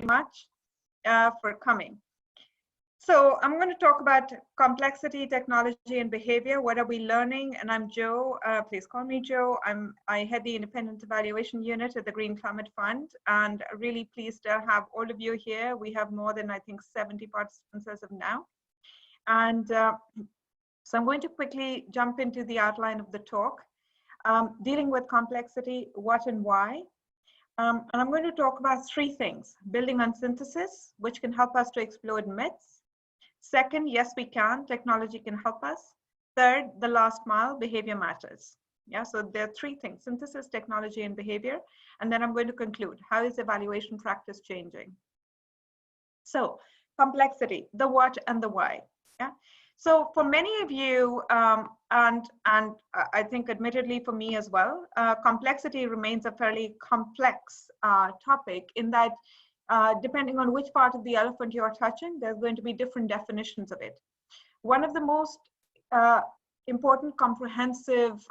much for coming. So I'm going to talk about complexity, technology, and behavior. What are we learning? And I'm Jo. Please call me Jo. I head the Independent Evaluation Unit at the Green Climate Fund, and really pleased to have all of you here. We have more than, I think, 70 participants as of now. And so I'm going to quickly jump into the outline of the talk. Dealing with complexity, what and why. And I'm going to talk about three things: building on synthesis, which can help us to explode myths. Second, yes, we can. Technology can help us. Third, the last mile, behavior matters. Yeah, so there are three things: synthesis, technology, and behavior. And then I'm going to conclude. How is evaluation practice changing? So complexity, the what and the why. Yeah. So for many of you, and I think admittedly for me as well, complexity remains a fairly complex topic, in that depending on which part of the elephant you're touching, there's going to be different definitions of it. One of the most important comprehensive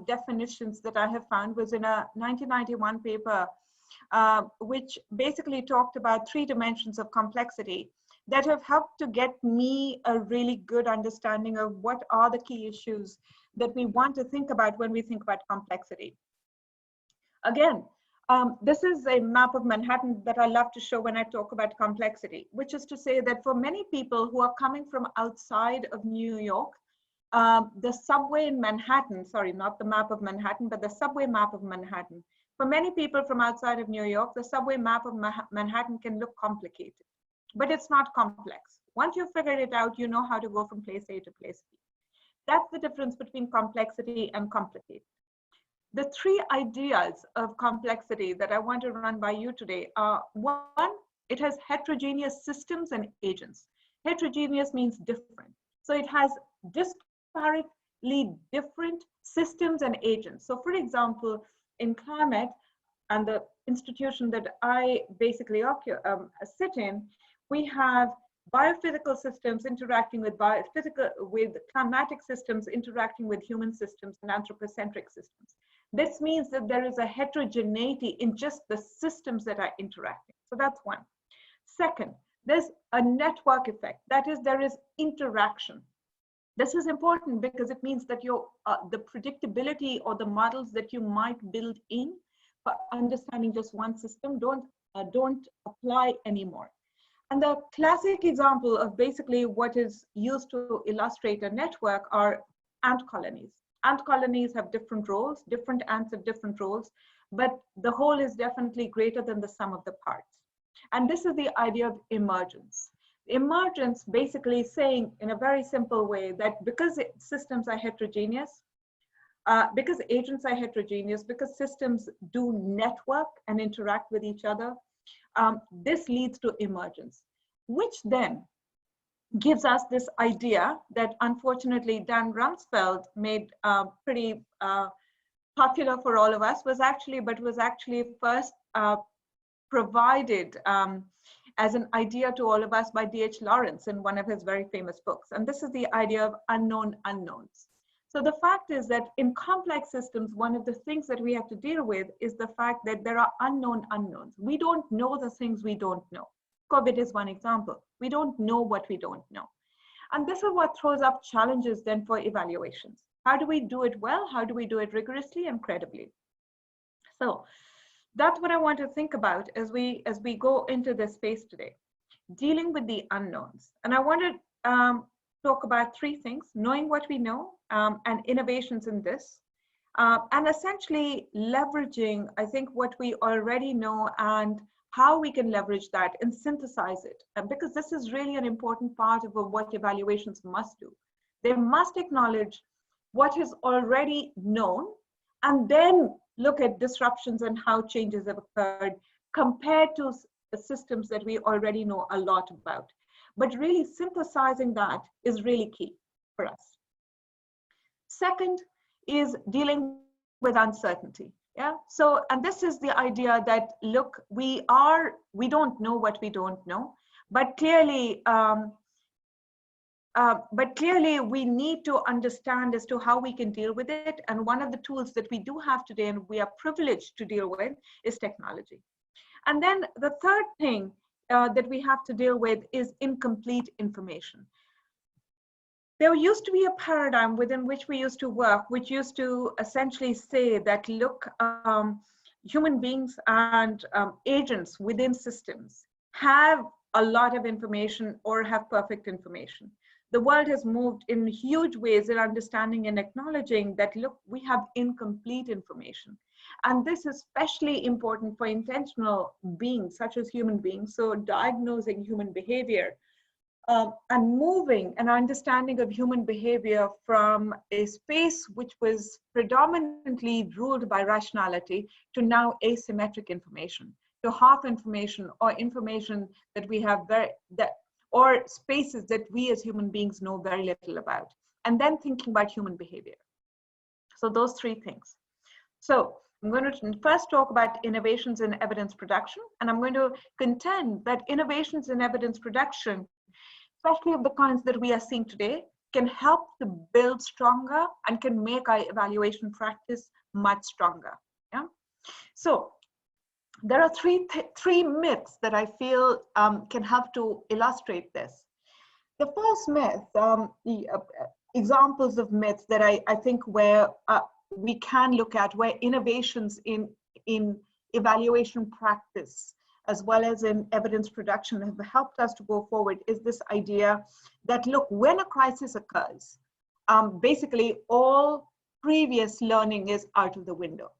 definitions that I have found was in a 1991 paper, which basically talked about 3 dimensions of complexity that have helped to get me a really good understanding of what are the key issues that we want to think about when we think about complexity. Again, this is a map of Manhattan that I love to show when I talk about complexity, which is to say that for many people who are coming from outside of New York, the subway in Manhattan, sorry, not the map of Manhattan, but the subway map of Manhattan. For many people from outside of New York, the subway map of Manhattan can look complicated, but it's not complex. Once you've figured it out, you know how to go from place A to place B. That's the difference between complexity and complicated. The 3 ideas of complexity that I want to run by you today are: 1, it has heterogeneous systems and agents. Heterogeneous means different. So it has disparately different systems and agents. So for example, in climate and the institution that I basically sit in, we have biophysical systems interacting with climatic systems interacting with human systems and anthropocentric systems. This means that there is a heterogeneity in just the systems that are interacting. So that's 1. Second, there's a network effect. That is, there is interaction. This is important because it means that the predictability or the models that you might build in for understanding just one system don't apply anymore. And the classic example of basically what is used to illustrate a network are ant colonies. Ant colonies have different roles, different ants have different roles, but the whole is definitely greater than the sum of the parts. And this is the idea of emergence. Emergence basically saying in a very simple way that because systems are heterogeneous, because agents are heterogeneous, because systems do network and interact with each other, this leads to emergence, which then gives us this idea that unfortunately Dan Rumsfeld made pretty popular for all of us, was actually first provided as an idea to all of us by D.H. Lawrence in one of his very famous books. And this is the idea of unknown unknowns. So the fact is that in complex systems, one of the things that we have to deal with is the fact that there are unknown unknowns. We don't know the things we don't know. COVID is one example. We don't know what we don't know. And this is what throws up challenges then for evaluations. How do we do it well? How do we do it rigorously and credibly? So that's what I want to think about as we go into this space today, dealing with the unknowns. And I want to talk about 3 things: knowing what we know, and innovations in this, and essentially leveraging, I think, what we already know and how we can leverage that and synthesize it. And because this is really an important part of what evaluations must do. They must acknowledge what is already known and then look at disruptions and how changes have occurred compared to the systems that we already know a lot about. But really synthesizing that is really key for us. Second is dealing with uncertainty. Yeah. So, and this is the idea that, look, we don't know what we don't know, but clearly we need to understand as to how we can deal with it. And one of the tools that we do have today, and we are privileged to deal with, is technology. And then the third thing that we have to deal with is incomplete information. There used to be a paradigm within which we used to work, which used to essentially say that, look, human beings and agents within systems have a lot of information or have perfect information. The world has moved in huge ways in understanding and acknowledging that, look, we have incomplete information. And this is especially important for intentional beings, such as human beings. So diagnosing human behavior and moving an understanding of human behavior from a space which was predominantly ruled by rationality to now asymmetric information, to half information or information that we have or spaces that we as human beings know very little about, and then thinking about human behavior. So those three things. So I'm going to first talk about innovations in evidence production, and I'm going to contend that innovations in evidence production, especially of the kinds that we are seeing today, can help to build stronger and can make our evaluation practice much stronger. Yeah. So there are three myths that I feel can help to illustrate this. The first myth, examples of myths that I think where we can look at where innovations in evaluation practice as well as in evidence production have helped us to go forward is this idea that, look, when a crisis occurs, basically all previous learning is out of the window.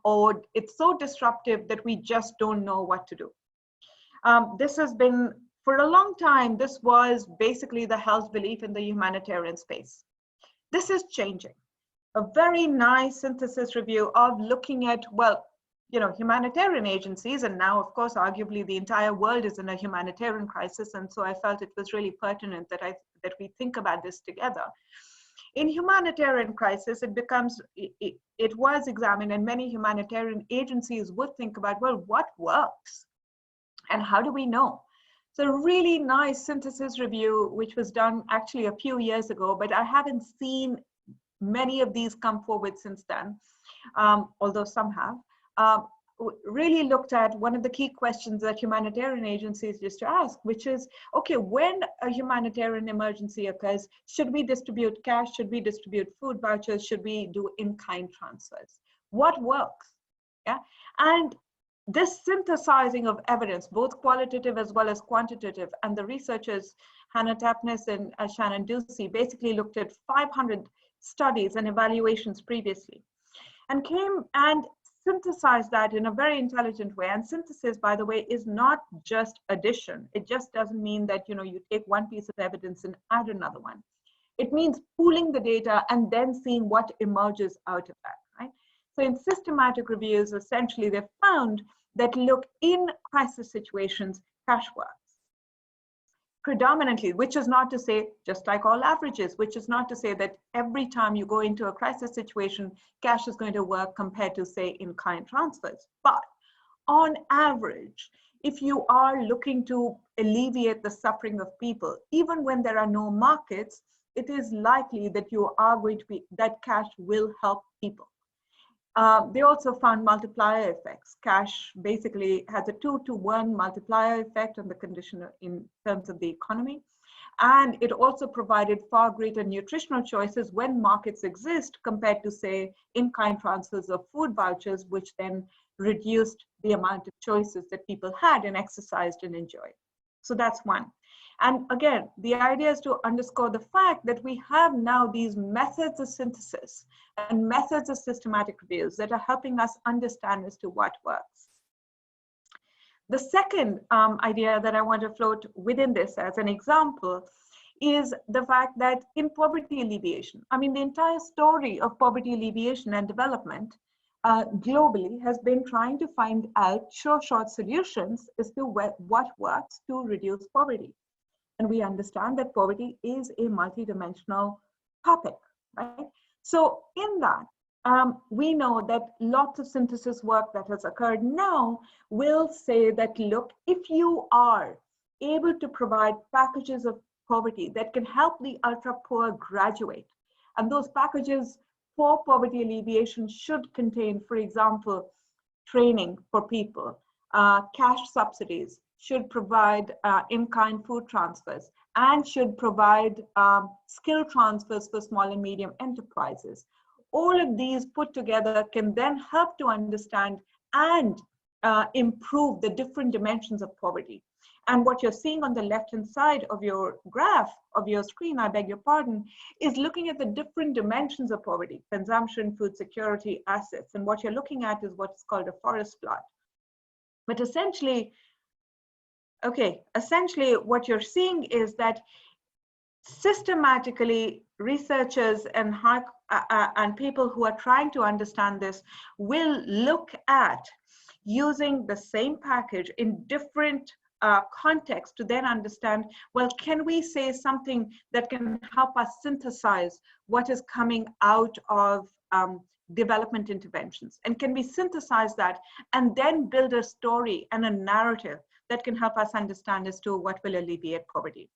Or it's so disruptive that we just don't know what to do. This has been, for a long time, this was basically the held belief in the humanitarian space. This is changing. A very nice synthesis review of looking at, well, you know, humanitarian agencies, and now, of course, arguably the entire world is in a humanitarian crisis, and so I felt it was really pertinent that we think about this together. In humanitarian crisis, it was examined, and many humanitarian agencies would think about, well, what works and how do we know? So a really nice synthesis review, which was done actually a few years ago, but I haven't seen many of these come forward since then, although some have, really looked at one of the key questions that humanitarian agencies used to ask, which is, okay, when a humanitarian emergency occurs, should we distribute cash? Should we distribute food vouchers? Should we do in-kind transfers? What works? Yeah, and this synthesizing of evidence, both qualitative as well as quantitative, and the researchers, Hannah Tapnes and Shannon Ducey, basically looked at 500 studies and evaluations previously, and came and synthesize that in a very intelligent way. And synthesis, by the way, is not just addition. It just doesn't mean that, you know, you take one piece of evidence and add another one. It means pooling the data and then seeing what emerges out of that, right? So in systematic reviews, essentially, they've found that, look, in crisis situations, cash works predominantly, which is not to say, just like all averages, which is not to say that every time you go into a crisis situation, cash is going to work compared to, say, in-kind transfers. But on average, if you are looking to alleviate the suffering of people, even when there are no markets, it is likely that you are going to be, that cash will help people. They also found multiplier effects. Cash basically has a 2-to-1 multiplier effect on the condition in terms of the economy. And it also provided far greater nutritional choices when markets exist compared to, say, in-kind transfers of food vouchers, which then reduced the amount of choices that people had and exercised and enjoyed. So that's one. And again, the idea is to underscore the fact that we have now these methods of synthesis and methods of systematic reviews that are helping us understand as to what works. The second idea that I want to float within this as an example is the fact that in poverty alleviation, I mean, the entire story of poverty alleviation and development globally has been trying to find out short solutions as to what works to reduce poverty. And we understand that poverty is a multidimensional topic, right? So in that, we know that lots of synthesis work that has occurred now will say that, look, if you are able to provide packages of poverty that can help the ultra poor graduate, and those packages for poverty alleviation should contain, for example, training for people, cash subsidies, should provide in-kind food transfers, and should provide skill transfers for small and medium enterprises. All of these put together can then help to understand and improve the different dimensions of poverty. And what you're seeing on the left-hand side of your graph, of your screen, I beg your pardon, is looking at the different dimensions of poverty: consumption, food security, assets. And what you're looking at is what's called a forest plot. But essentially, what you're seeing is that systematically researchers and people who are trying to understand this will look at using the same package in different context to then understand, well, can we say something that can help us synthesize what is coming out of development interventions? And can we synthesize that and then build a story and a narrative that can help us understand as to what will alleviate poverty?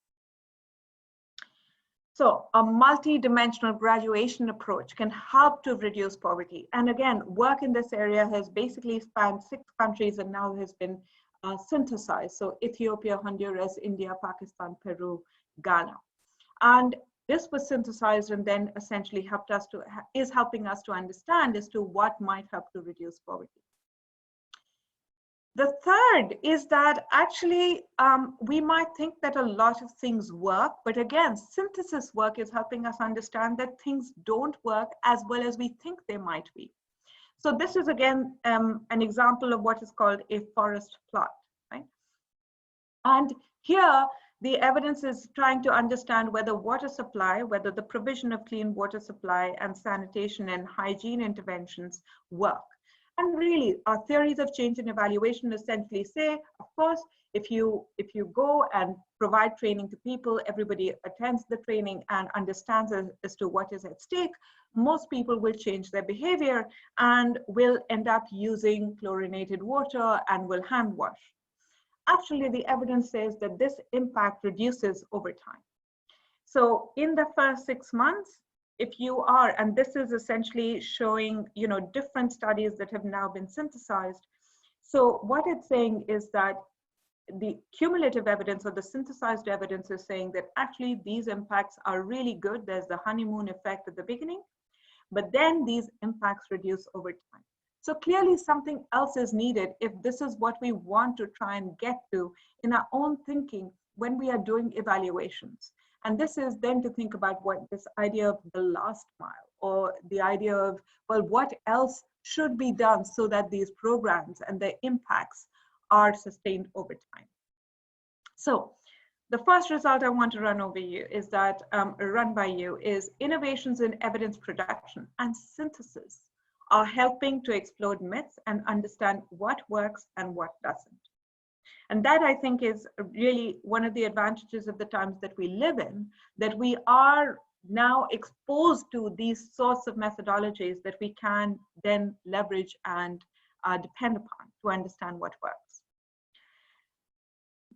So a multi-dimensional graduation approach can help to reduce poverty. And again, work in this area has basically spanned 6 countries and now has been synthesized. So Ethiopia, Honduras, India, Pakistan, Peru, Ghana. And this was synthesized and then essentially is helping us to understand as to what might help to reduce poverty. The third is that actually we might think that a lot of things work, but again, synthesis work is helping us understand that things don't work as well as we think they might be. So this is again an example of what is called a forest plot, right? And here the evidence is trying to understand whether water supply, whether the provision of clean water supply and sanitation and hygiene interventions work. And really, our theories of change and evaluation essentially say, of course, if you go and provide training to people, everybody attends the training and understands as to what is at stake, most people will change their behavior and will end up using chlorinated water and will hand wash. Actually, the evidence says that this impact reduces over time. So in the first 6 months, if you are, and this is essentially showing, different studies that have now been synthesized. So what it's saying is that the cumulative evidence or the synthesized evidence is saying that actually these impacts are really good. There's the honeymoon effect at the beginning, but then these impacts reduce over time. So clearly something else is needed if this is what we want to try and get to in our own thinking when we are doing evaluations. And this is then to think about what this idea of the last mile, or the idea of, well, what else should be done so that these programs and their impacts are sustained over time. So the first result I want to run by you is innovations in evidence production and synthesis are helping to explode myths and understand what works and what doesn't. And that, I think, is really one of the advantages of the times that we live in, that we are now exposed to these sorts of methodologies that we can then leverage and depend upon to understand what works.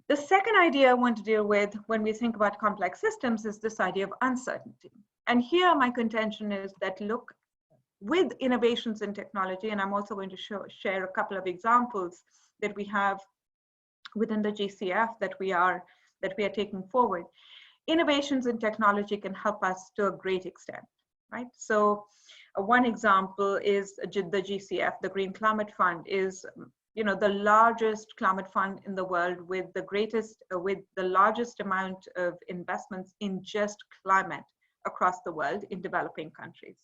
The second idea I want to deal with when we think about complex systems is this idea of uncertainty. And here my contention is that, look, with innovations in technology, and I'm also going to share a couple of examples that we have within the GCF that we are taking forward. Innovations in technology can help us to a great extent, right? So one example is the GCF, the Green Climate Fund, is the largest climate fund in the world with the largest amount of investments in just climate across the world in developing countries.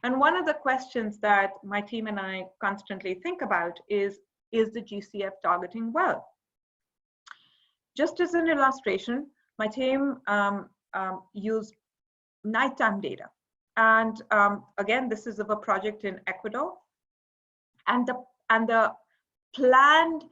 And one of the questions that my team and I constantly think about is the GCF targeting well? Just as an illustration, my team used nighttime data. And again, this is of a project in Ecuador. And the planned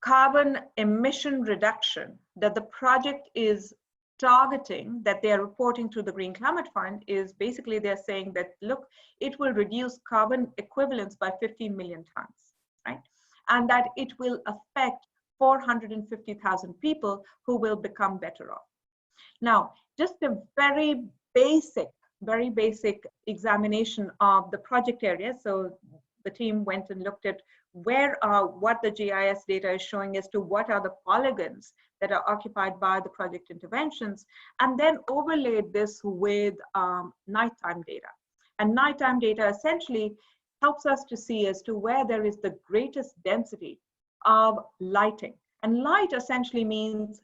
carbon emission reduction that the project is targeting, that they are reporting to the Green Climate Fund, is basically they're saying that, look, it will reduce carbon equivalents by 15 million tons, right? And that it will affect 450,000 people who will become better off. Now, just a very basic examination of the project area. So the team went and looked at what the GIS data is showing as to what are the polygons that are occupied by the project interventions, and then overlaid this with nighttime data. And nighttime data essentially helps us to see as to where there is the greatest density of lighting. And light essentially means,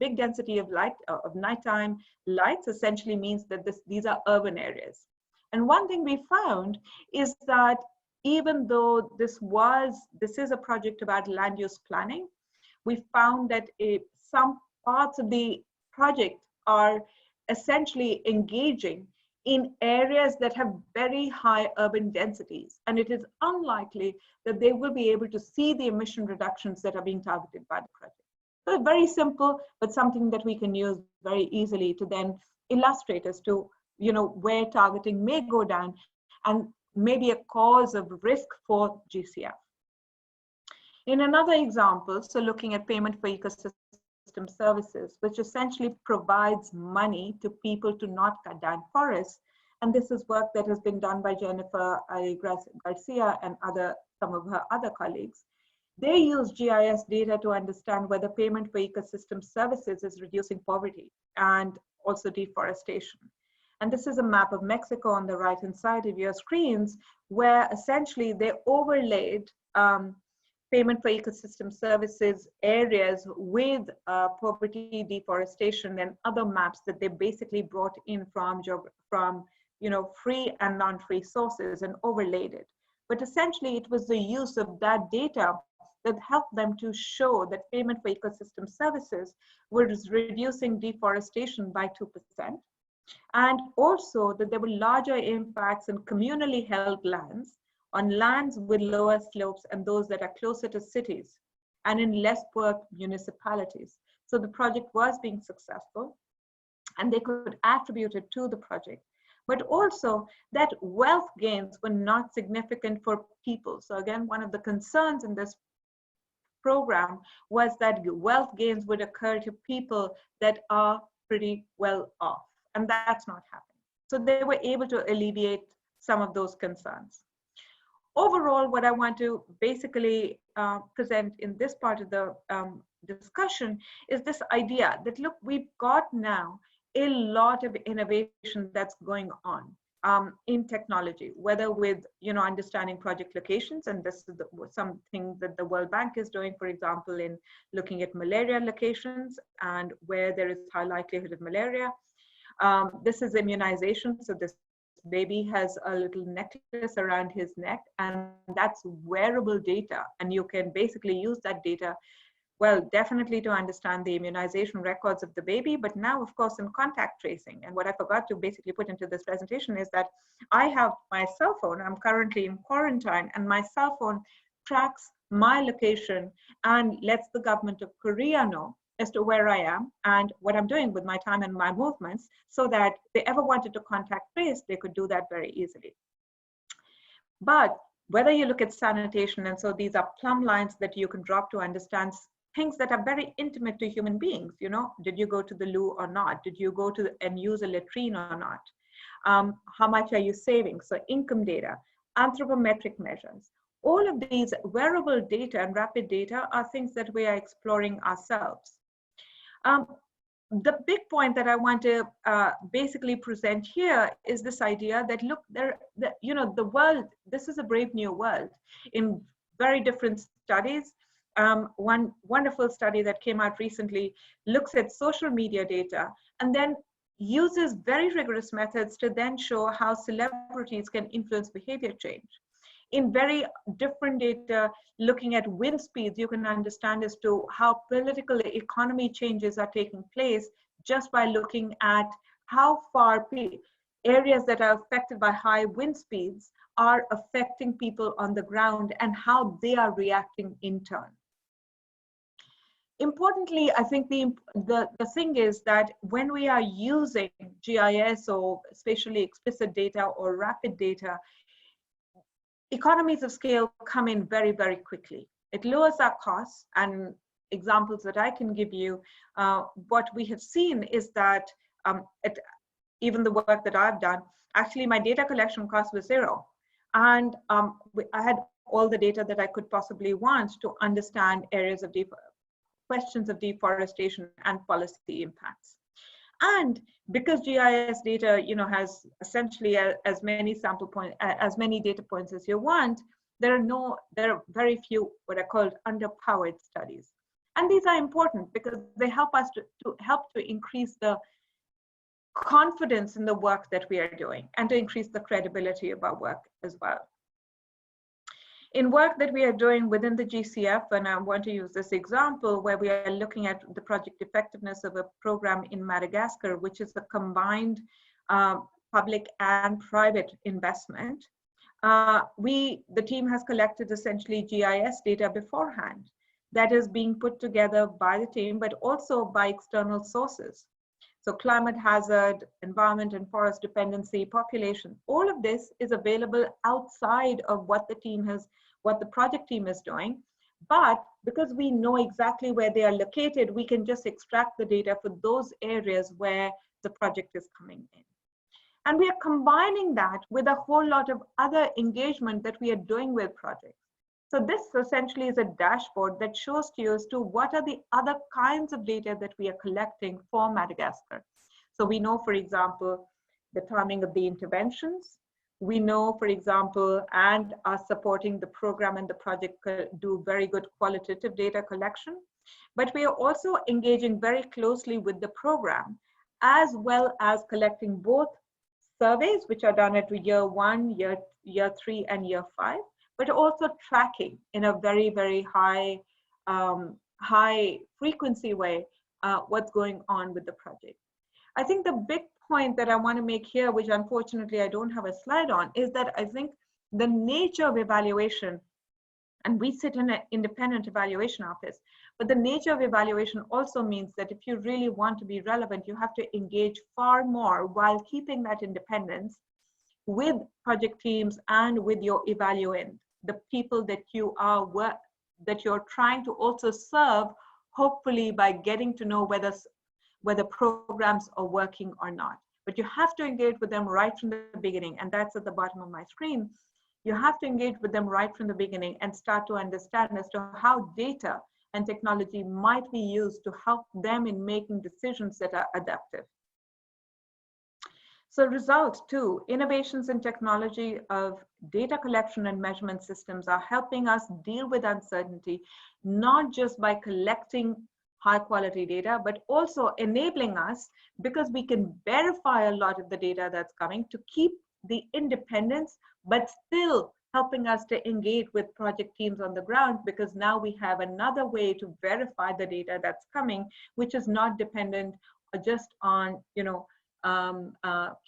big density of light, of nighttime lights essentially means that these are urban areas. And one thing we found is that even though this is a project about land use planning, we found that some parts of the project are essentially engaging in areas that have very high urban densities. And it is unlikely that they will be able to see the emission reductions that are being targeted by the project. So very simple, but something that we can use very easily to then illustrate as to where targeting may go down and maybe a cause of risk for GCF. In another example, so looking at payment for ecosystem services, which essentially provides money to people to not cut down forests. And this is work that has been done by Jennifer Garcia and some of her other colleagues. They use GIS data to understand whether payment for ecosystem services is reducing poverty and also deforestation. And this is a map of Mexico on the right-hand side of your screens, where essentially they overlaid payment for ecosystem services areas with poverty, deforestation, and other maps that they basically brought in from free and non-free sources and overlaid it. But essentially, it was the use of that data that helped them to show that payment for ecosystem services was reducing deforestation by 2%. And also that there were larger impacts in communally held lands, on lands with lower slopes and those that are closer to cities, and in less poor municipalities. So the project was being successful, and they could attribute it to the project. But also that wealth gains were not significant for people. So again, one of the concerns in this program was that wealth gains would occur to people that are pretty well off. And that's not happening. So they were able to alleviate some of those concerns. Overall, what I want to basically present in this part of the discussion is this idea that, look, we've got now a lot of innovation that's going on in technology, whether with understanding project locations, and this is something that the World Bank is doing, for example, in looking at malaria locations and where there is high likelihood of malaria. This is immunization. So this baby has a little necklace around his neck, and that's wearable data. And you can basically use that data, well, definitely to understand the immunization records of the baby, but now, of course, in contact tracing. And what I forgot to basically put into this presentation is that I have my cell phone. I'm currently in quarantine, and my cell phone tracks my location and lets the government of Korea know as to where I am and what I'm doing with my time and my movements, so that if they ever wanted to contact trace, they could do that very easily. But whether you look at sanitation, and so these are plumb lines that you can drop to understand things that are very intimate to human beings. Did you go to the loo or not? Did you go to and use a latrine or not? How much are you saving? So income data, anthropometric measures. All of these wearable data and rapid data are things that we are exploring ourselves. The big point that I want to basically present here is this idea that, look, the world, this is a brave new world. In very different studies, one wonderful study that came out recently looks at social media data and then uses very rigorous methods to then show how celebrities can influence behavior change. In very different data, looking at wind speeds, you can understand as to how political economy changes are taking place just by looking at how far areas that are affected by high wind speeds are affecting people on the ground and how they are reacting in turn. Importantly, I think the thing is that when we are using GIS or spatially explicit data or rapid data, economies of scale come in very, very quickly. It lowers our costs, and examples that I can give you, what we have seen is that even the work that I've done, actually my data collection cost was 0. And I had all the data that I could possibly want to understand areas of questions of deforestation and policy impacts. And because GIS data, has essentially as many sample points, as many data points as you want, there are very few what are called underpowered studies. And these are important because they help us to increase the confidence in the work that we are doing and to increase the credibility of our work as well. In work that we are doing within the GCF, and I want to use this example where we are looking at the project effectiveness of a program in Madagascar, which is a combined public and private investment. The team has collected essentially GIS data beforehand that is being put together by the team, but also by external sources. So climate hazard, environment and forest dependency, population, all of this is available outside of what the project team is doing. But because we know exactly where they are located, we can just extract the data for those areas where the project is coming in. And we are combining that with a whole lot of other engagement that we are doing with projects. So this essentially is a dashboard that shows to you as to what are the other kinds of data that we are collecting for Madagascar. So we know, for example, the timing of the interventions. We know, for example, and are supporting the program and the project do very good qualitative data collection. But we are also engaging very closely with the program, as well as collecting both surveys, which are done at year 1, year 3, and year 5. But also tracking in a very, very high frequency way what's going on with the project. I think the big point that I want to make here, which unfortunately I don't have a slide on, is that I think the nature of evaluation, and we sit in an independent evaluation office, but the nature of evaluation also means that if you really want to be relevant, you have to engage far more while keeping that independence with project teams and with your evaluand, the people that you're trying to also serve, hopefully by getting to know whether programs are working or not. But you have to engage with them right from the beginning, and that's at the bottom of my screen. You have to engage with them right from the beginning and start to understand as to how data and technology might be used to help them in making decisions that are adaptive. So result 2, innovations in technology of data collection and measurement systems are helping us deal with uncertainty, not just by collecting high quality data, but also enabling us, because we can verify a lot of the data that's coming, to keep the independence, but still helping us to engage with project teams on the ground, because now we have another way to verify the data that's coming, which is not dependent just on,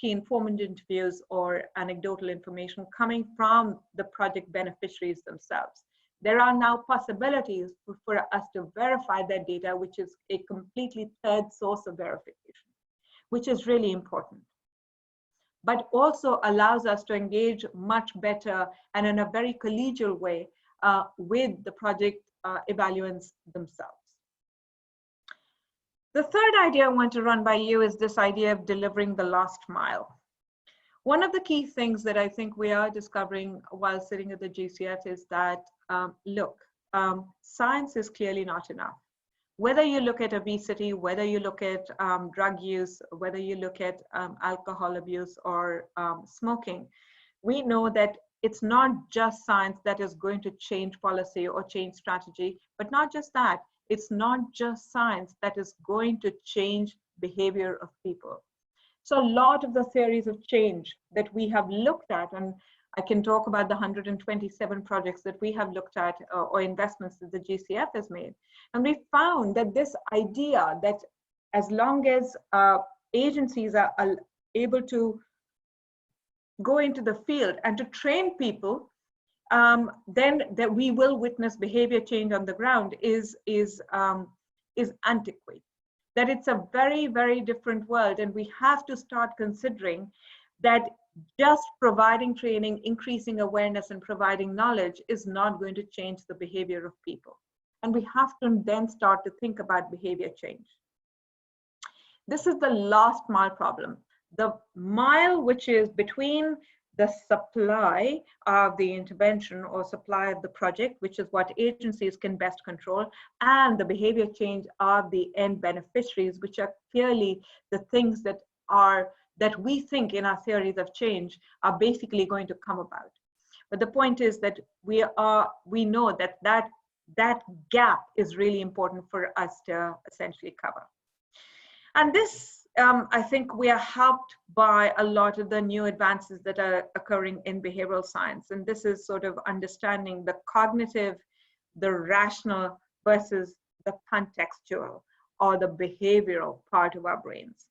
key informant interviews or anecdotal information coming from the project beneficiaries themselves. There are now possibilities for us to verify that data, which is a completely third source of verification, which is really important, but also allows us to engage much better and in a very collegial way with the project evaluants themselves. The third idea I want to run by you is this idea of delivering the last mile. One of the key things that I think we are discovering while sitting at the GCF is that, science is clearly not enough. Whether you look at obesity, whether you look at drug use, whether you look at alcohol abuse or smoking, we know that it's not just science that is going to change policy or change strategy, but not just that, it's not just science that is going to change behavior of people. So a lot of the theories of change that we have looked at, and I can talk about the 127 projects that we have looked at or investments that the GCF has made. And we found that this idea that as long as agencies are able to go into the field and to train people, then that we will witness behavior change on the ground is antiquated. That it's a very, very different world, and we have to start considering that just providing training, increasing awareness, and providing knowledge is not going to change the behavior of people. And we have to then start to think about behavior change. This is the last mile problem. The mile which is between the supply of the intervention or supply of the project, which is what agencies can best control, and the behavior change of the end beneficiaries, which are clearly the things that we think in our theories of change are basically going to come about. But the point is that we know that gap is really important for us to essentially cover. And this, I think we are helped by a lot of the new advances that are occurring in behavioral science. And this is sort of understanding the cognitive, the rational versus the contextual or the behavioral part of our brains.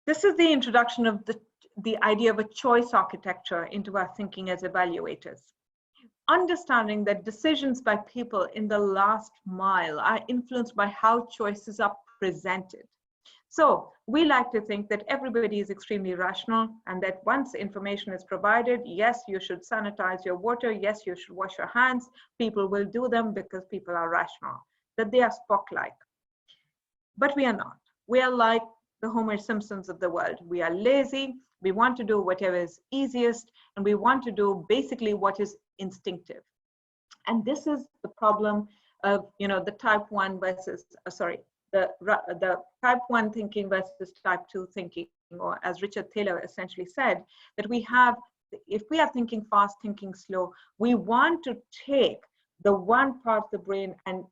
This is the introduction of the idea of a choice architecture into our thinking as evaluators. Understanding that decisions by people in the last mile are influenced by how choices are presented. So we like to think that everybody is extremely rational, and that once information is provided, yes, you should sanitize your water, yes, you should wash your hands, people will do them because people are rational, that they are Spock-like. But we are not. We are like the Homer Simpsons of the world. We are lazy, we want to do whatever is easiest, and we want to do basically what is instinctive. And this is the problem of, the type 1 versus, the type 1 thinking versus type 2 thinking, or as Richard Thaler essentially said, that if we are thinking fast, thinking slow, we want to take the one part of the brain and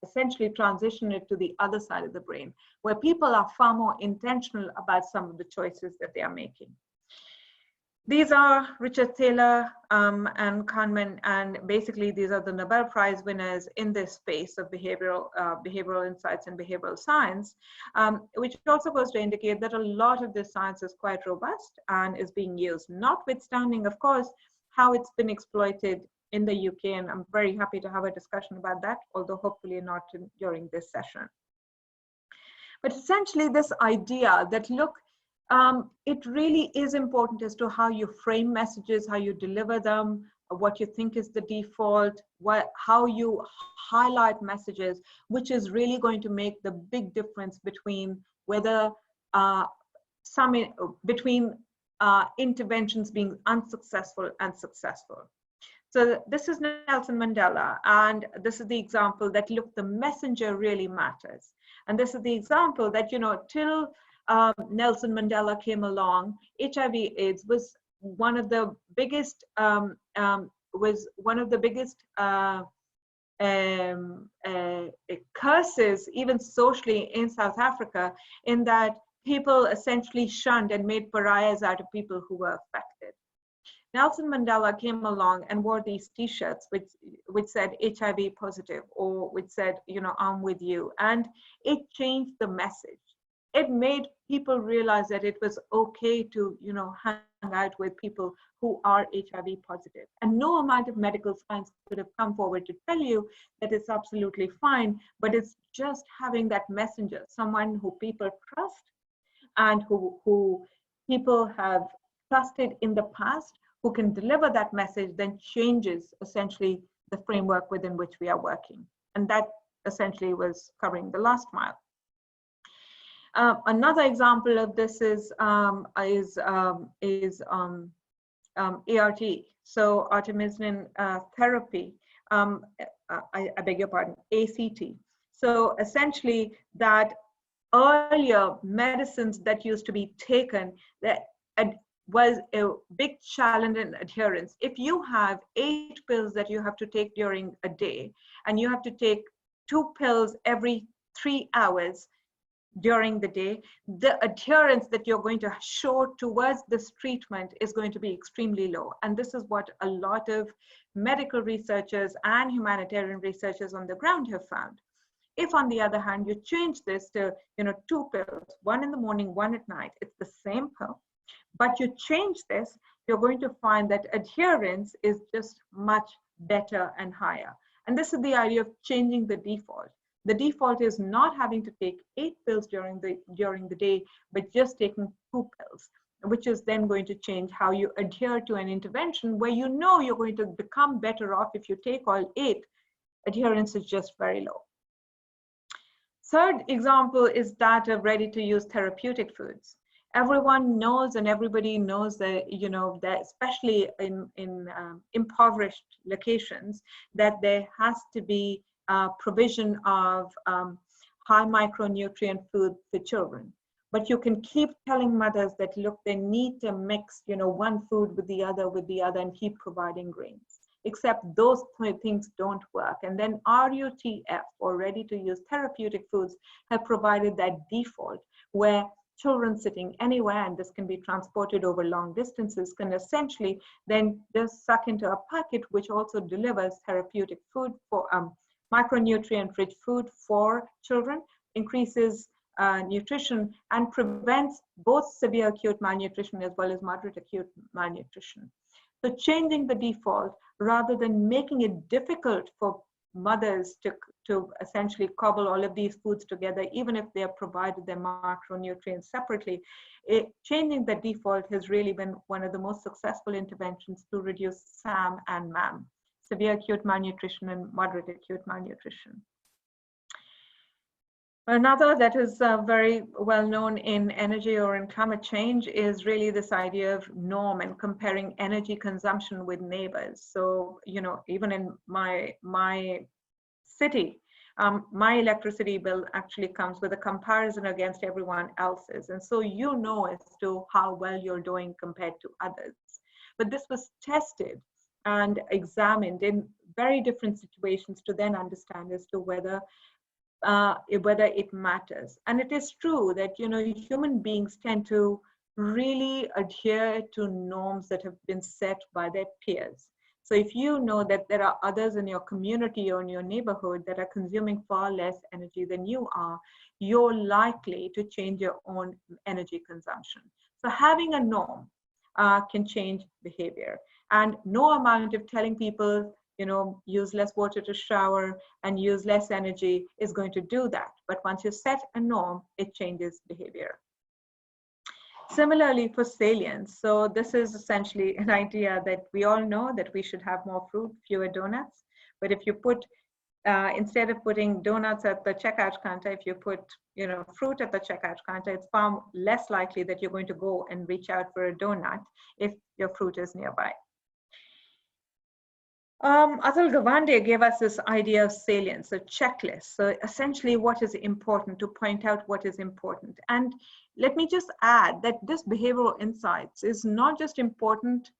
essentially transition it to the other side of the brain, where people are far more intentional about some of the choices that they are making. These are Richard Thaler and Kahneman, and basically these are the Nobel Prize winners in this space of behavioral insights and behavioral science, which also goes to indicate that a lot of this science is quite robust and is being used, notwithstanding, of course, how it's been exploited in the UK, and I'm very happy to have a discussion about that, although hopefully not during this session. But essentially this idea that, look, it really is important as to how you frame messages, how you deliver them, what you think is the default, how you highlight messages, which is really going to make the big difference between whether interventions being unsuccessful and successful. So this is Nelson Mandela, and this is the example that, look, the messenger really matters. And this is the example that, till Nelson Mandela came along, HIV/AIDS was one of the biggest curses, even socially, in South Africa, in that people essentially shunned and made pariahs out of people who were affected. Nelson Mandela came along and wore these T-shirts which said HIV positive, or which said, I'm with you. And it changed the message. It made people realize that it was okay to, hang out with people who are HIV positive. And no amount of medical science could have come forward to tell you that it's absolutely fine, but it's just having that messenger, someone who people trust and who people have trusted in the past, who can deliver that message, then changes essentially the framework within which we are working. And that essentially was covering the last mile. Another example of this is ART, so artemisinin therapy. I beg your pardon, ACT. So essentially, that earlier medicines that used to be taken that was a big challenge in adherence. If you have 8 pills that you have to take during a day, and you have to take 2 pills every 3 hours during the day, the adherence that you're going to show towards this treatment is going to be extremely low. And this is what a lot of medical researchers and humanitarian researchers on the ground have found. If, on the other hand, you change this to 2 pills, 1 in the morning, 1 at night, it's the same pill, but you change this, you're going to find that adherence is just much better and higher. And this is the idea of changing the default. The default is not having to take 8 pills during the day, but just taking 2 pills, which is then going to change how you adhere to an intervention where you're going to become better off if you take all 8. Adherence is just very low. Third example is that of ready-to-use therapeutic foods. Everyone knows, and everybody knows that, you know, that especially in impoverished locations, that there has to be provision of high micronutrient food for children. But you can keep telling mothers that, look, they need to mix, you know, one food with the other, and keep providing grains. Except those things don't work. And then RUTF, or ready to use therapeutic foods, have provided that default where children sitting anywhere, and this can be transported over long distances, can essentially then just suck into a packet which also delivers therapeutic food for micronutrient-rich food for children, increases nutrition, and prevents both severe acute malnutrition as well as moderate acute malnutrition. So changing the default rather than making it difficult for mothers to essentially cobble all of these foods together, even if they are provided their macronutrients separately, changing the default has really been one of the most successful interventions to reduce SAM and MAM, severe acute malnutrition and moderate acute malnutrition. Another that is very well known in energy or in climate change is really this idea of norm and comparing energy consumption with neighbors. So, you know, even in my city, my electricity bill actually comes with a comparison against everyone else's. And so you know as to how well you're doing compared to others. But this was tested and examined in very different situations to then understand as to whether it matters. And it is true that, you know, human beings tend to really adhere to norms that have been set by their peers. So if you know that there are others in your community or in your neighborhood that are consuming far less energy than you are, you're likely to change your own energy consumption. So having a norm can change behavior. And no amount of telling people, you know, use less water to shower and use less energy is going to do that. But once you set a norm, it changes behavior. Similarly for salience, so this is essentially an idea that we all know that we should have more fruit, fewer donuts. But if you put, instead of putting donuts at the checkout counter, if you put, you know, fruit at the checkout counter, it's far less likely that you're going to go and reach out for a donut if your fruit is nearby. Atul Gawande gave us this idea of salience, a checklist. So essentially what is important, to point out what is important. And let me just add that this behavioral insights is not just important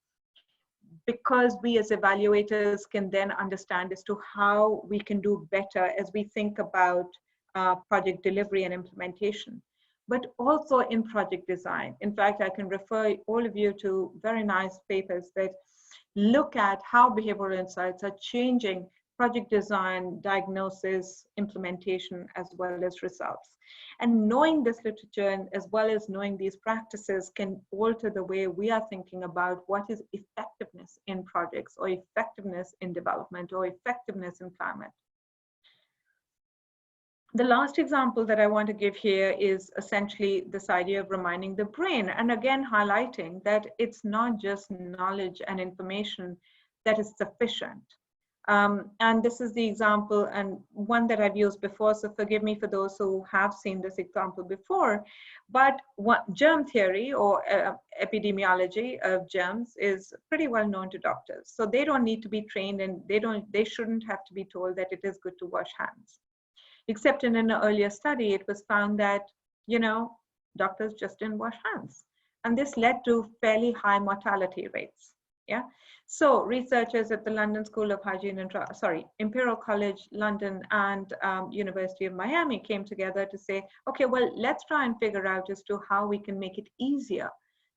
because we as evaluators can then understand as to how we can do better as we think about project delivery and implementation, but also in project design. In fact, I can refer all of you to very nice papers that look at how behavioral insights are changing project design, diagnosis, implementation, as well as results. And knowing this literature and as well as knowing these practices can alter the way we are thinking about what is effectiveness in projects, or effectiveness in development, or effectiveness in climate. The last example that I want to give here is essentially this idea of reminding the brain, and again highlighting that it's not just knowledge and information that is sufficient. And this is the example, and one that I've used before, so forgive me for those who have seen this example before, but germ theory or epidemiology of germs is pretty well known to doctors. So they don't need to be trained, and they shouldn't have to be told that it is good to wash hands. Except in an earlier study, it was found that, you know, doctors just didn't wash hands. And this led to fairly high mortality rates. Yeah. So researchers at the London School of Hygiene and, Imperial College London and University of Miami came together to say, okay, well, let's try and figure out as to how we can make it easier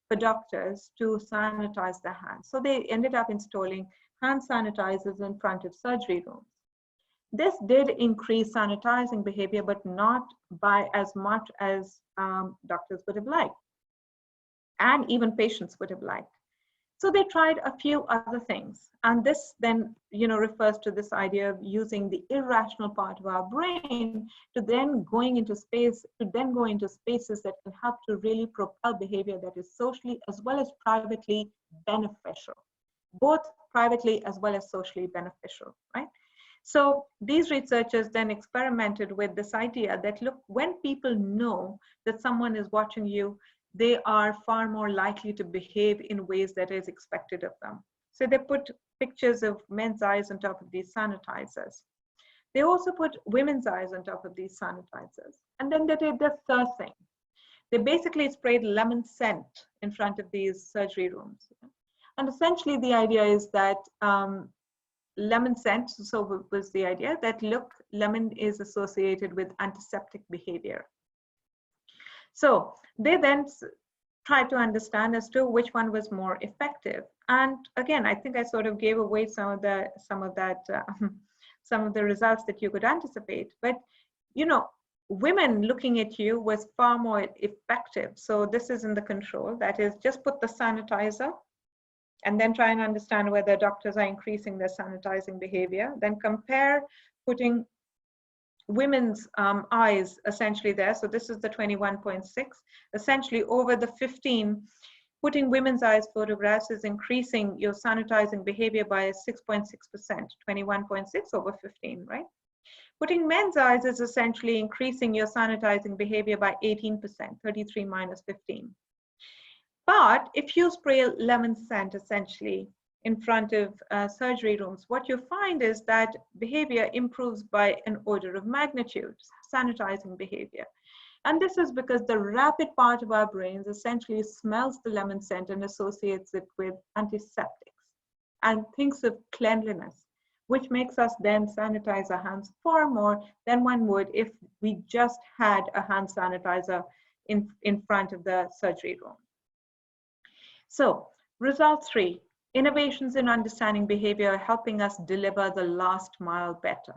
for doctors to sanitize their hands. So they ended up installing hand sanitizers in front of surgery rooms. This did increase sanitizing behavior, but not by as much as doctors would have liked, and even patients would have liked. So they tried a few other things, and this then, you know, refers to this idea of using the irrational part of our brain to then go into spaces that can help to really propel behavior that is socially as well as privately beneficial, both privately as well as socially beneficial, right? So these researchers then experimented with this idea that, look, when people know that someone is watching you, they are far more likely to behave in ways that is expected of them. So they put pictures of men's eyes on top of these sanitizers. They also put women's eyes on top of these sanitizers. And then they did the third thing. They basically sprayed lemon scent in front of these surgery rooms. And essentially the idea is that lemon scent, so was the idea that, look, lemon is associated with antiseptic behavior. So they then tried to understand as to which one was more effective. And again, I think I sort of gave away some of the results that you could anticipate. But you know, women looking at you was far more effective. So this is in the control. That is, just put the sanitizer and then try and understand whether doctors are increasing their sanitizing behavior. Then compare putting women's eyes essentially there. So this is the 21.6. Essentially over the 15, putting women's eyes photographs is increasing your sanitizing behavior by 6.6%, 21.6 over 15, right? Putting men's eyes is essentially increasing your sanitizing behavior by 18%, 33 minus 15. But if you spray lemon scent essentially in front of surgery rooms, what you find is that behavior improves by an order of magnitude, sanitizing behavior. And this is because the rapid part of our brains essentially smells the lemon scent and associates it with antiseptics and thinks of cleanliness, which makes us then sanitize our hands far more than one would if we just had a hand sanitizer in front of the surgery room. So, result 3, innovations in understanding behavior are helping us deliver the last mile better.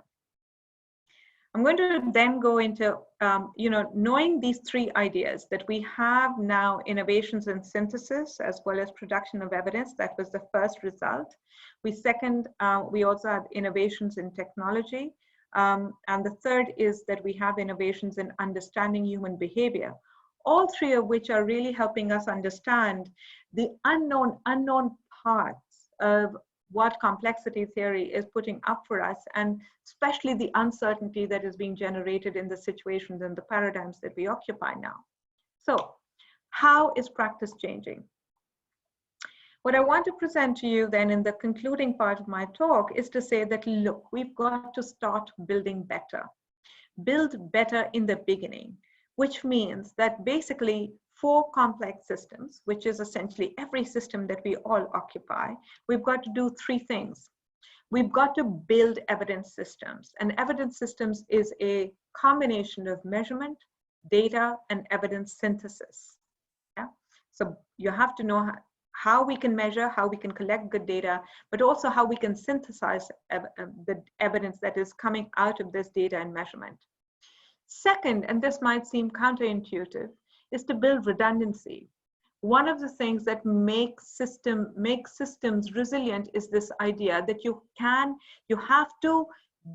I'm going to then go into, knowing these 3 ideas, that we have now innovations in synthesis as well as production of evidence. That was the first result. We also have innovations in technology. And the third is that we have innovations in understanding human behavior. All 3 of which are really helping us understand the unknown parts of what complexity theory is putting up for us, and especially the uncertainty that is being generated in the situations and the paradigms that we occupy now. So, how is practice changing? What I want to present to you then in the concluding part of my talk is to say that, look, we've got to start building better. Build better in the beginning, which means that basically for complex systems, which is essentially every system that we all occupy, we've got to do 3 things. We've got to build evidence systems, and evidence systems is a combination of measurement, data, and evidence synthesis. Yeah? So you have to know how we can measure, how we can collect good data, but also how we can synthesize the evidence that is coming out of this data and measurement. Second, and this might seem counterintuitive, is to build redundancy. One of the things that makes systems resilient is this idea that you have to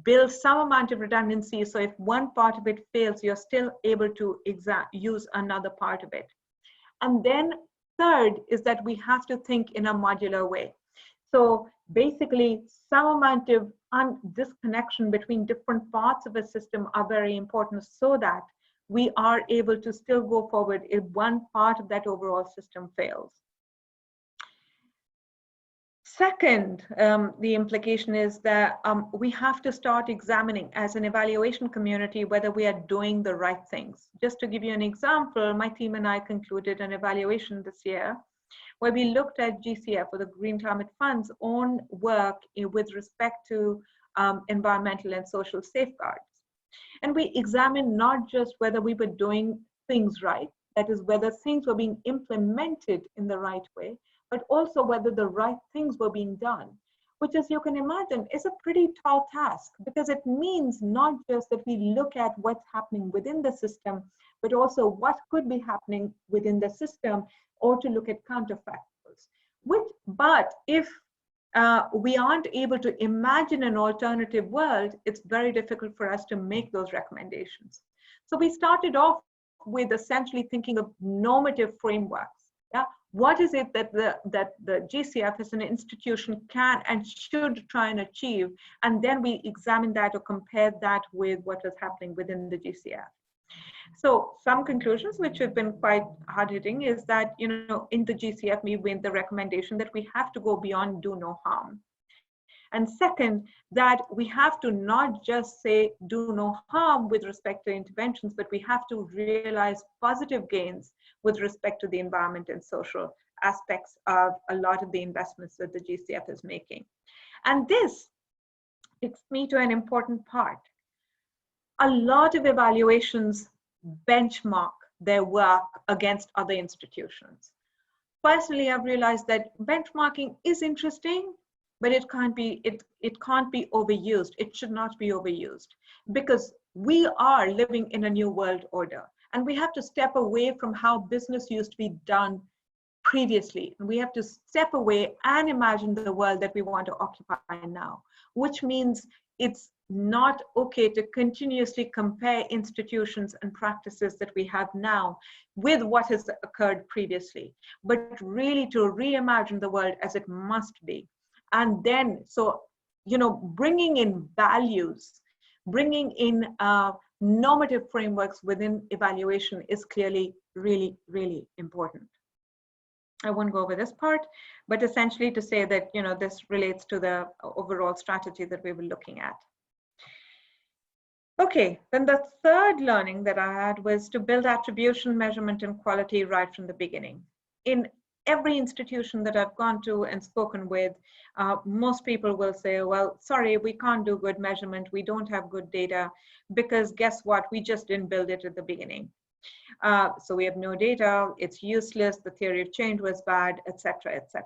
build some amount of redundancy, so if one part of it fails, you're still able to use another part of it. And then third is that we have to think in a modular way. So basically, some amount of disconnection between different parts of a system are very important, so that we are able to still go forward if one part of that overall system fails. Second, the implication is that we have to start examining as an evaluation community whether we are doing the right things. Just to give you an example, my team and I concluded an evaluation this year where we looked at GCF, or the Green Climate Fund's own work with respect to environmental and social safeguards. And we examined not just whether we were doing things right, that is, whether things were being implemented in the right way, but also whether the right things were being done, which, as you can imagine, is a pretty tall task, because it means not just that we look at what's happening within the system, but also what could be happening within the system, or to look at counterfactuals. But if we aren't able to imagine an alternative world, it's very difficult for us to make those recommendations. So we started off with essentially thinking of normative frameworks. Yeah? What is it that the GCF as an institution can and should try and achieve? And then we examine that or compare that with what was happening within the GCF. So some conclusions which have been quite hard-hitting is that, in the GCF, we made the recommendation that we have to go beyond do no harm. And second, that we have to not just say do no harm with respect to interventions, but we have to realize positive gains with respect to the environment and social aspects of a lot of the investments that the GCF is making. And this takes me to an important part. A lot of evaluations benchmark their work against other institutions. Personally, I've realized that benchmarking is interesting, but it can't be overused. It should not be overused, because we are living in a new world order, and we have to step away from how business used to be done previously. And we have to step away and imagine the world that we want to occupy now, which means it's not okay to continuously compare institutions and practices that we have now with what has occurred previously, but really to reimagine the world as it must be. And then, bringing in values, bringing in normative frameworks within evaluation is clearly really, really important. I won't go over this part, but essentially to say that, this relates to the overall strategy that we were looking at. Okay, then the third learning that I had was to build attribution, measurement, and quality right from the beginning. In every institution that I've gone to and spoken with, most people will say, well, sorry, we can't do good measurement. We don't have good data because guess what? We just didn't build it at the beginning. So we have no data, it's useless, the theory of change was bad, etc., etc.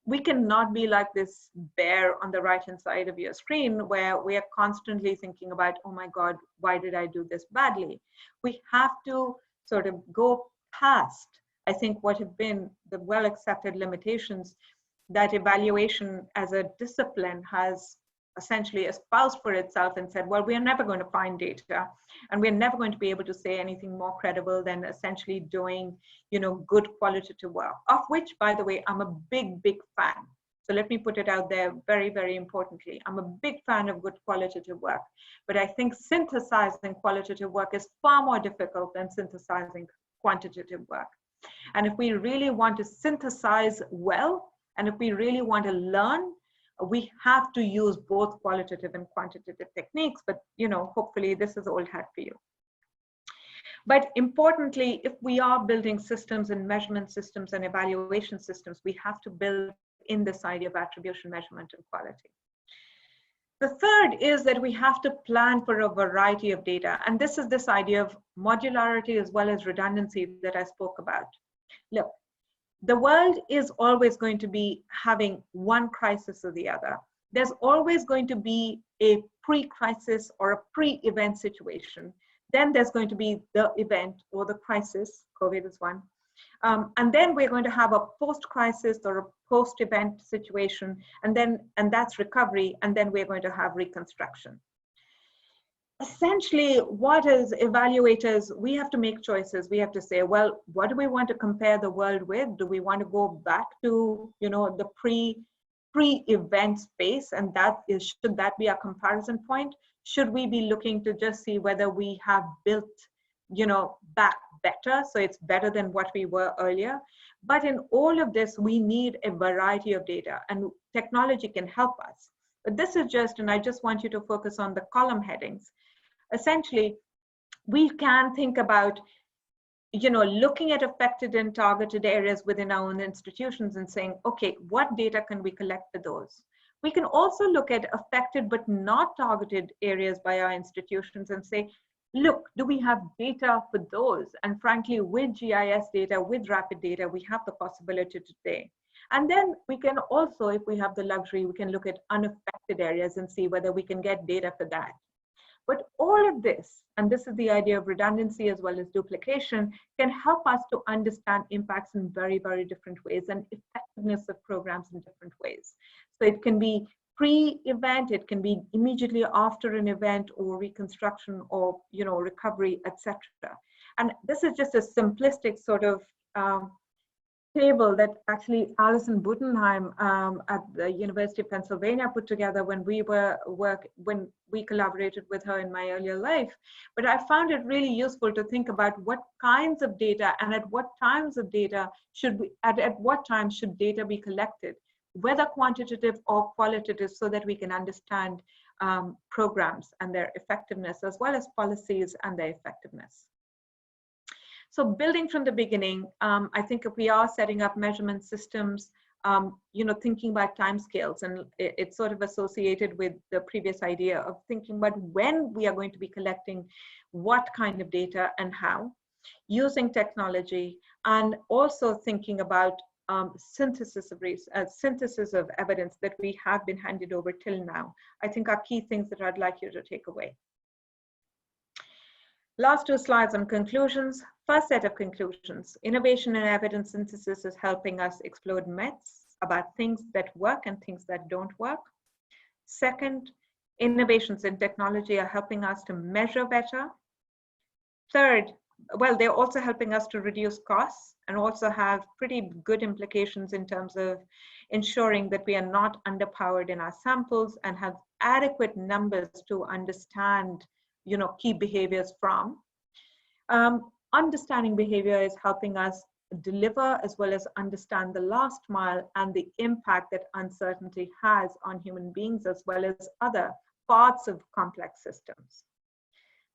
We cannot be like this bear on the right-hand side of your screen where we are constantly thinking about, oh my God, why did I do this badly? We have to sort of go past, I think, what have been the well-accepted limitations that evaluation as a discipline has essentially espoused for itself and said, well, we are never going to find data, and we're never going to be able to say anything more credible than essentially doing, good qualitative work, of which, by the way, I'm a big, big fan. So let me put it out there very, very importantly. I'm a big fan of good qualitative work, but I think synthesizing qualitative work is far more difficult than synthesizing quantitative work. And if we really want to synthesize well, and if we really want to learn, we have to use both qualitative and quantitative techniques, but hopefully this is old hat for you. But importantly, if we are building systems and measurement systems and evaluation systems, we have to build in this idea of attribution, measurement, and quality. The third is that we have to plan for a variety of data. And this is this idea of modularity as well as redundancy that I spoke about. Look, the world is always going to be having one crisis or the other. There's always going to be a pre-crisis or a pre-event situation. Then there's going to be the event or the crisis, COVID is one. And then we're going to have a post-crisis or a post-event situation, and that's recovery, and then we're going to have reconstruction. Essentially, what as evaluators, we have to make choices. We have to say, well, what do we want to compare the world with? Do we want to go back to, the pre-event space, and should that be our comparison point? Should we be looking to just see whether we have built, back better, so it's better than what we were earlier? But in all of this, we need a variety of data, and technology can help us. But this is just, and I just want you to focus on the column headings. Essentially, we can think about, looking at affected and targeted areas within our own institutions and saying, okay, what data can we collect for those? We can also look at affected but not targeted areas by our institutions and say, look, do we have data for those? And frankly, with GIS data, with rapid data, we have the possibility today. And then we can also, if we have the luxury, we can look at unaffected areas and see whether we can get data for that. But all of this, and this is the idea of redundancy as well as duplication, can help us to understand impacts in very, very different ways and effectiveness of programs in different ways. So it can be pre-event, it can be immediately after an event, or reconstruction, or recovery, etc. And this is just a simplistic sort of table that actually Alison Butenheim at the University of Pennsylvania put together when we collaborated with her in my earlier life. But I found it really useful to think about what kinds of data and at what times of data at what time should data be collected, whether quantitative or qualitative, so that we can understand programs and their effectiveness, as well as policies and their effectiveness. So building from the beginning, I think if we are setting up measurement systems, thinking about timescales, and it's sort of associated with the previous idea of thinking about when we are going to be collecting what kind of data and how, using technology, and also thinking about synthesis of evidence that we have been handed over till now, I think are key things that I'd like you to take away. Last two slides on conclusions. First set of conclusions. Innovation and evidence synthesis is helping us explode myths about things that work and things that don't work. Second, innovations in technology are helping us to measure better. Third, well, they're also helping us to reduce costs and also have pretty good implications in terms of ensuring that we are not underpowered in our samples and have adequate numbers to understand key behaviors from. Understanding behavior is helping us deliver as well as understand the last mile and the impact that uncertainty has on human beings as well as other parts of complex systems.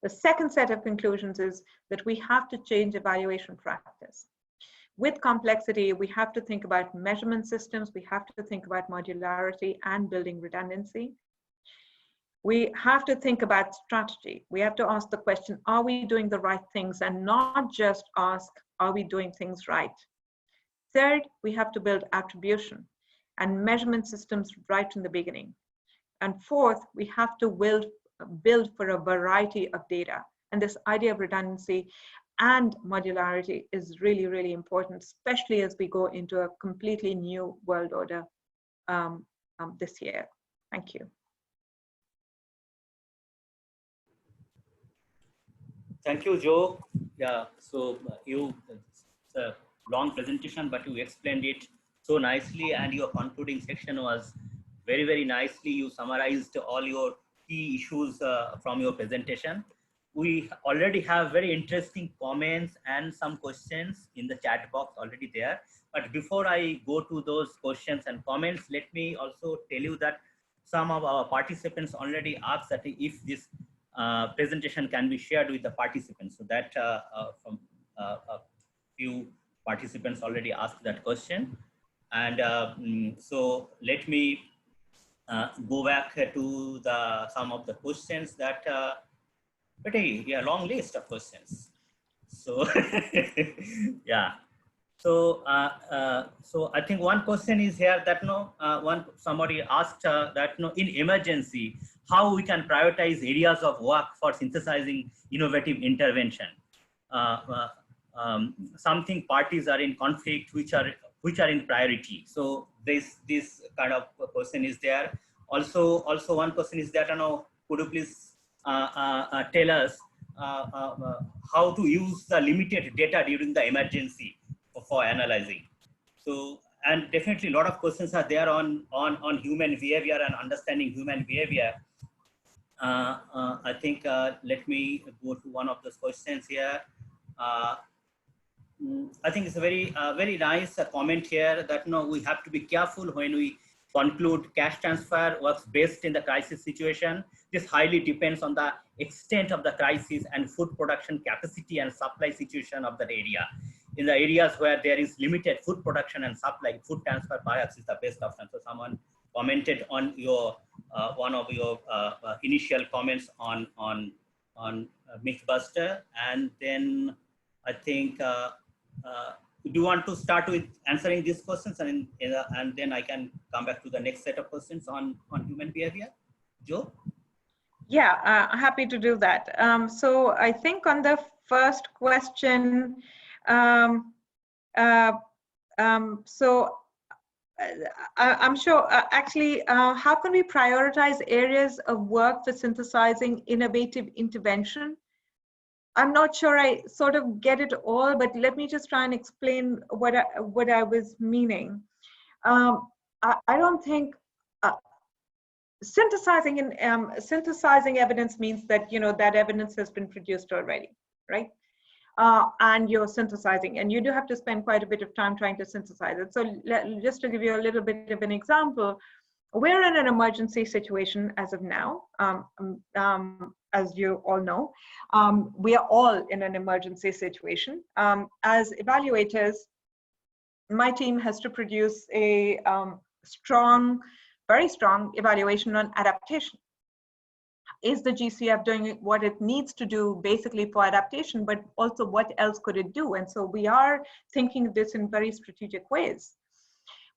The second set of conclusions is that we have to change evaluation practice. With complexity, we have to think about measurement systems, we have to think about modularity and building redundancy. We have to think about strategy. We have to ask the question, are we doing the right things, and not just ask, are we doing things right? Third, we have to build attribution and measurement systems right from the beginning. And fourth, we have to build for a variety of data. And this idea of redundancy and modularity is really, really important, especially as we go into a completely new world order this year. Thank you. Thank you, Joe. Yeah, so it's a long presentation, but you explained it so nicely, and your concluding section was very, very nicely. You summarized all your key issues from your presentation. We already have very interesting comments and some questions in the chat box already there. But before I go to those questions and comments, let me also tell you that some of our participants already asked that if this presentation can be shared with the participants. So that from a few participants already asked that question. And so let me go back to some of the questions that pretty long list of questions. So yeah. So so I think one question is here that somebody asked that in emergency, how we can prioritize areas of work for synthesizing innovative intervention. Something parties are in conflict which are in priority. So this kind of question is there. Also one question is that could you please tell us how to use the limited data during the emergency for analyzing. So, and definitely a lot of questions are there on human behavior and understanding human behavior. I think let me go to one of those questions here. I think it's a very nice comment here that we have to be careful when we conclude cash transfer works best in the crisis situation. This highly depends on the extent of the crisis and food production capacity and supply situation of that area. In the areas where there is limited food production and supply, food transfer perhaps is the best option. So someone commented on your one of your initial comments on Mythbuster, and then I think do you want to start with answering these questions, and then I can come back to the next set of questions on human behavior, Joe? Yeah, happy to do that. So I think on the first question, I'm sure, actually, how can we prioritize areas of work for synthesizing innovative intervention? I'm not sure I sort of get it all, but let me just try and explain what I was meaning. I don't think synthesizing evidence means that that evidence has been produced already, right? And you're synthesizing, and you do have to spend quite a bit of time trying to synthesize it. So just to give you a little bit of an example, we're in an emergency situation as of now. As you all know, we are all in an emergency situation. As evaluators, my team has to produce a very strong evaluation on adaptation. Is the GCF doing what it needs to do basically for adaptation, but also what else could it do? And so we are thinking this in very strategic ways.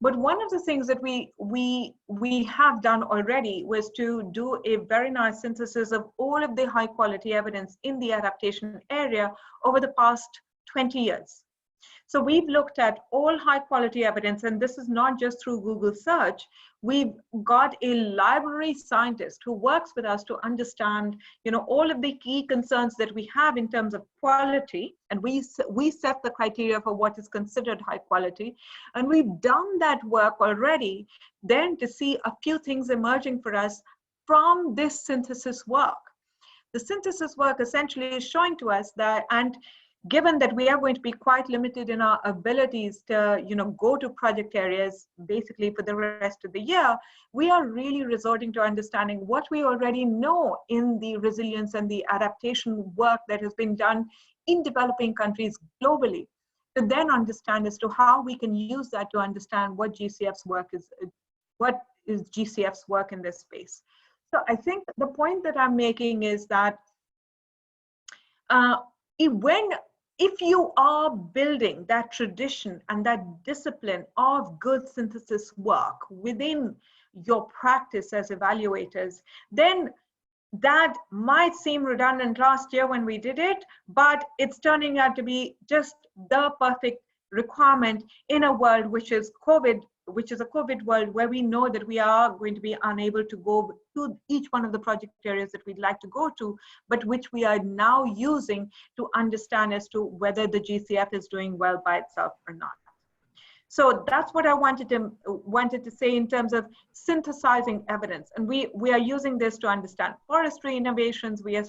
But one of the things that we have done already was to do a very nice synthesis of all of the high quality evidence in the adaptation area over the past 20 years. So we've looked at all high quality evidence, and this is not just through Google search. We've got a library scientist who works with us to understand, all of the key concerns that we have in terms of quality, and we set the criteria for what is considered high quality, and we've done that work already. Then to see a few things emerging for us from this synthesis work. The synthesis work essentially is showing to us that, and given that we are going to be quite limited in our abilities to, go to project areas basically for the rest of the year, we are really resorting to understanding what we already know in the resilience and the adaptation work that has been done in developing countries globally, to then understand as to how we can use that to understand what GCF's work is, what is GCF's work in this space. So I think the point that I'm making is that if you are building that tradition and that discipline of good synthesis work within your practice as evaluators, then that might seem redundant last year when we did it, but it's turning out to be just the perfect requirement in a world which is a COVID world, where we know that we are going to be unable to go to each one of the project areas that we'd like to go to, but which we are now using to understand as to whether the GCF is doing well by itself or not. So that's what I wanted to say in terms of synthesizing evidence. And we are using this to understand forestry innovations. We are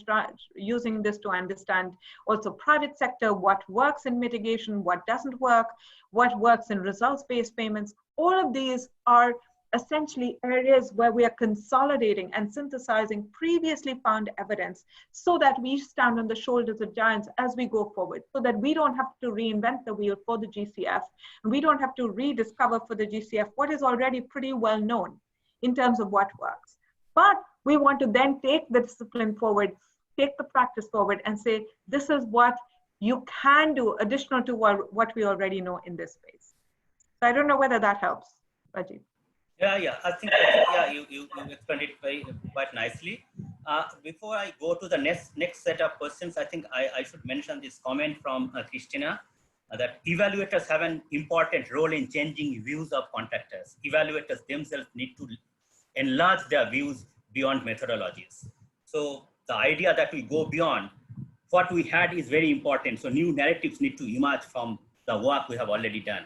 using this to understand also private sector, what works in mitigation, what doesn't work, what works in results-based payments. All of these are essentially areas where we are consolidating and synthesizing previously found evidence so that we stand on the shoulders of giants as we go forward, so that we don't have to reinvent the wheel for the GCF, and we don't have to rediscover for the GCF what is already pretty well known in terms of what works. But we want to then take the discipline forward, take the practice forward, and say, this is what you can do additional to what we already know in this space. So I don't know whether that helps, Rajiv. Yeah. I think you explained it quite nicely. Before I go to the next set of questions, I think I should mention this comment from Christina, that evaluators have an important role in changing views of contractors. Evaluators themselves need to enlarge their views beyond methodologies. So the idea that we go beyond what we had is very important. So new narratives need to emerge from the work we have already done.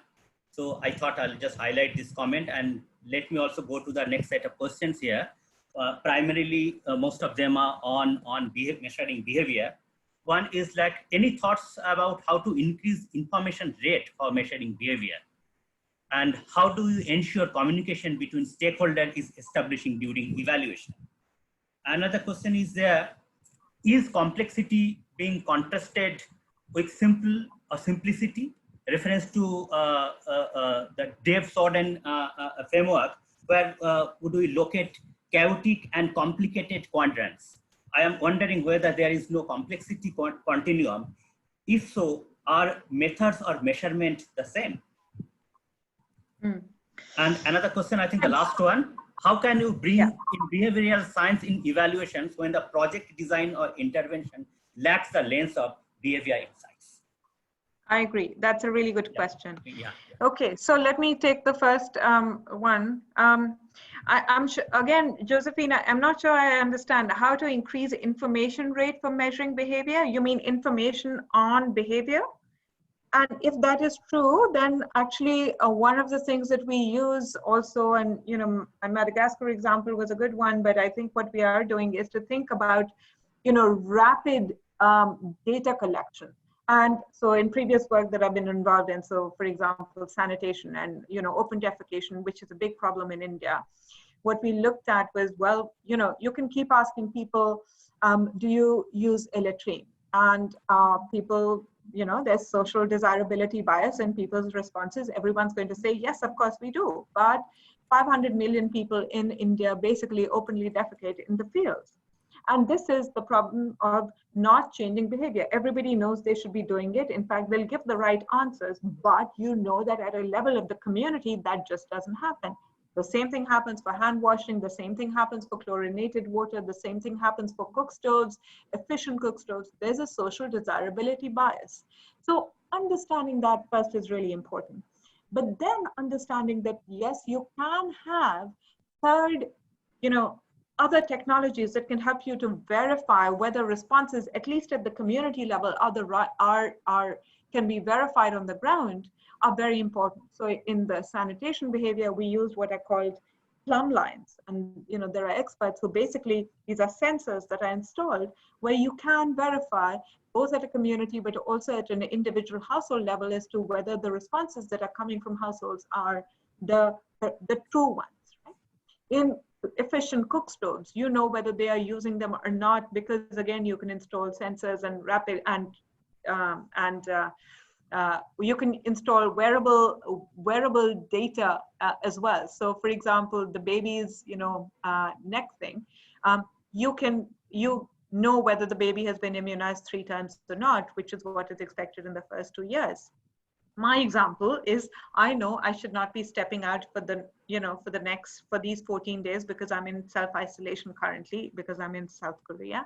So I thought I'll just highlight this comment, and let me also go to the next set of questions here. Primarily, most of them are on measuring behavior. One is like, any thoughts about how to increase information rate for measuring behavior? And how do you ensure communication between stakeholders is establishing during evaluation? Another question is there, is complexity being contrasted with simplicity? Reference to the Dave Sorden framework, where would we locate chaotic and complicated quadrants? I am wondering whether there is no complexity continuum. If so, are methods or measurement the same? And another question, I think the last one, how can you bring in behavioral science in evaluations when the project design or intervention lacks the lens of behavior insights? I agree. That's a really good Yeah. question. Yeah. Okay, so let me take the first one. I'm sure, again, Josephine, I'm not sure I understand how to increase information rate for measuring behavior. You mean information on behavior? And if that is true, then actually one of the things that we use also, and you know, a Madagascar example was a good one, but I think what we are doing is to think about, you know, rapid data collection. And so in previous work that I've been involved in, so for example, sanitation and, you know, open defecation, which is a big problem in India. What we looked at was, well, you know, you can keep asking people, do you use a latrine? And people, you know, there's social desirability bias in people's responses. Everyone's going to say, yes, of course we do. But 500 million people in India basically openly defecate in the fields. And this is the problem of not changing behavior. Everybody knows they should be doing it. In fact, they'll give the right answers, but you know that at a level of the community, that just doesn't happen. The same thing happens for hand washing. The same thing happens for chlorinated water. The same thing happens for cook stoves, efficient cook stoves. There's a social desirability bias. So understanding that first is really important. But then understanding that, yes, you can have third, you know, other technologies that can help you to verify whether responses, at least at the community level, can be verified on the ground, are very important. So in the sanitation behavior, we use what are called plumb lines. And you know, there are experts who basically, these are sensors that are installed where you can verify both at a community, but also at an individual household level as to whether the responses that are coming from households are the true ones. Right? In efficient cook stoves, you know whether they are using them or not, because again, you can install sensors and rapid you can install wearable data as well. So for example, the baby's, you know, neck thing, you know whether the baby has been immunized 3 times or not, which is what is expected in the first 2 years. My example is, I know I should not be stepping out for the, you know, for these 14 days because I'm in self-isolation currently because I'm in South Korea.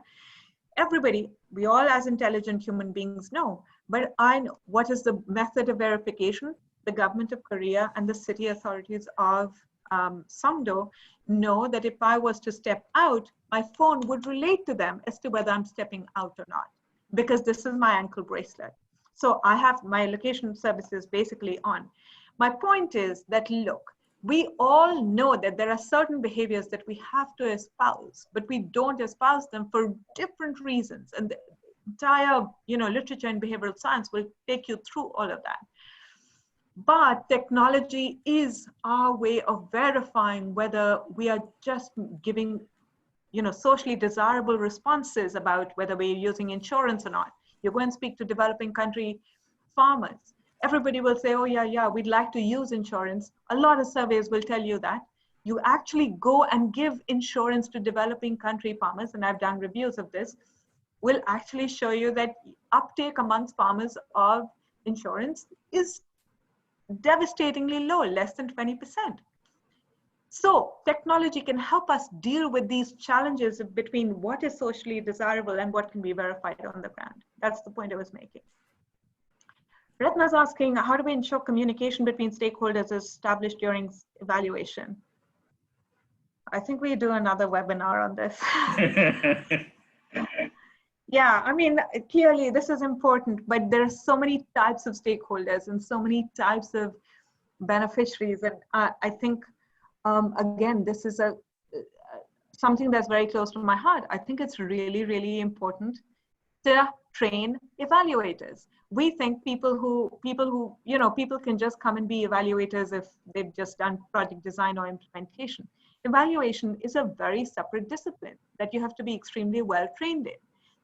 Everybody, we all as intelligent human beings know, but I know what is the method of verification. The government of Korea and the city authorities of Songdo know that if I was to step out, my phone would relate to them as to whether I'm stepping out or not, because this is my ankle bracelet. So I have my location services basically on. My point is that, look, we all know that there are certain behaviors that we have to espouse, but we don't espouse them for different reasons. And the entire, you know, literature in behavioral science will take you through all of that. But technology is our way of verifying whether we are just giving, you know, socially desirable responses about whether we're using insurance or not. You go and speak to developing country farmers. Everybody will say, oh yeah, we'd like to use insurance. A lot of surveys will tell you that. You actually go and give insurance to developing country farmers, and I've done reviews of this, will actually show you that uptake amongst farmers of insurance is devastatingly low, less than 20%. So technology can help us deal with these challenges between what is socially desirable and what can be verified on the ground. That's the point I was making. Ratna's asking, how do we ensure communication between stakeholders is established during evaluation? I think we do another webinar on this. Yeah, I mean, clearly this is important, but there are so many types of stakeholders and so many types of beneficiaries. And I think, again, this is something that's very close to my heart. I think it's really, really important to train evaluators. We think people can just come and be evaluators if they've just done project design or implementation. Evaluation is a very separate discipline that you have to be extremely well trained in.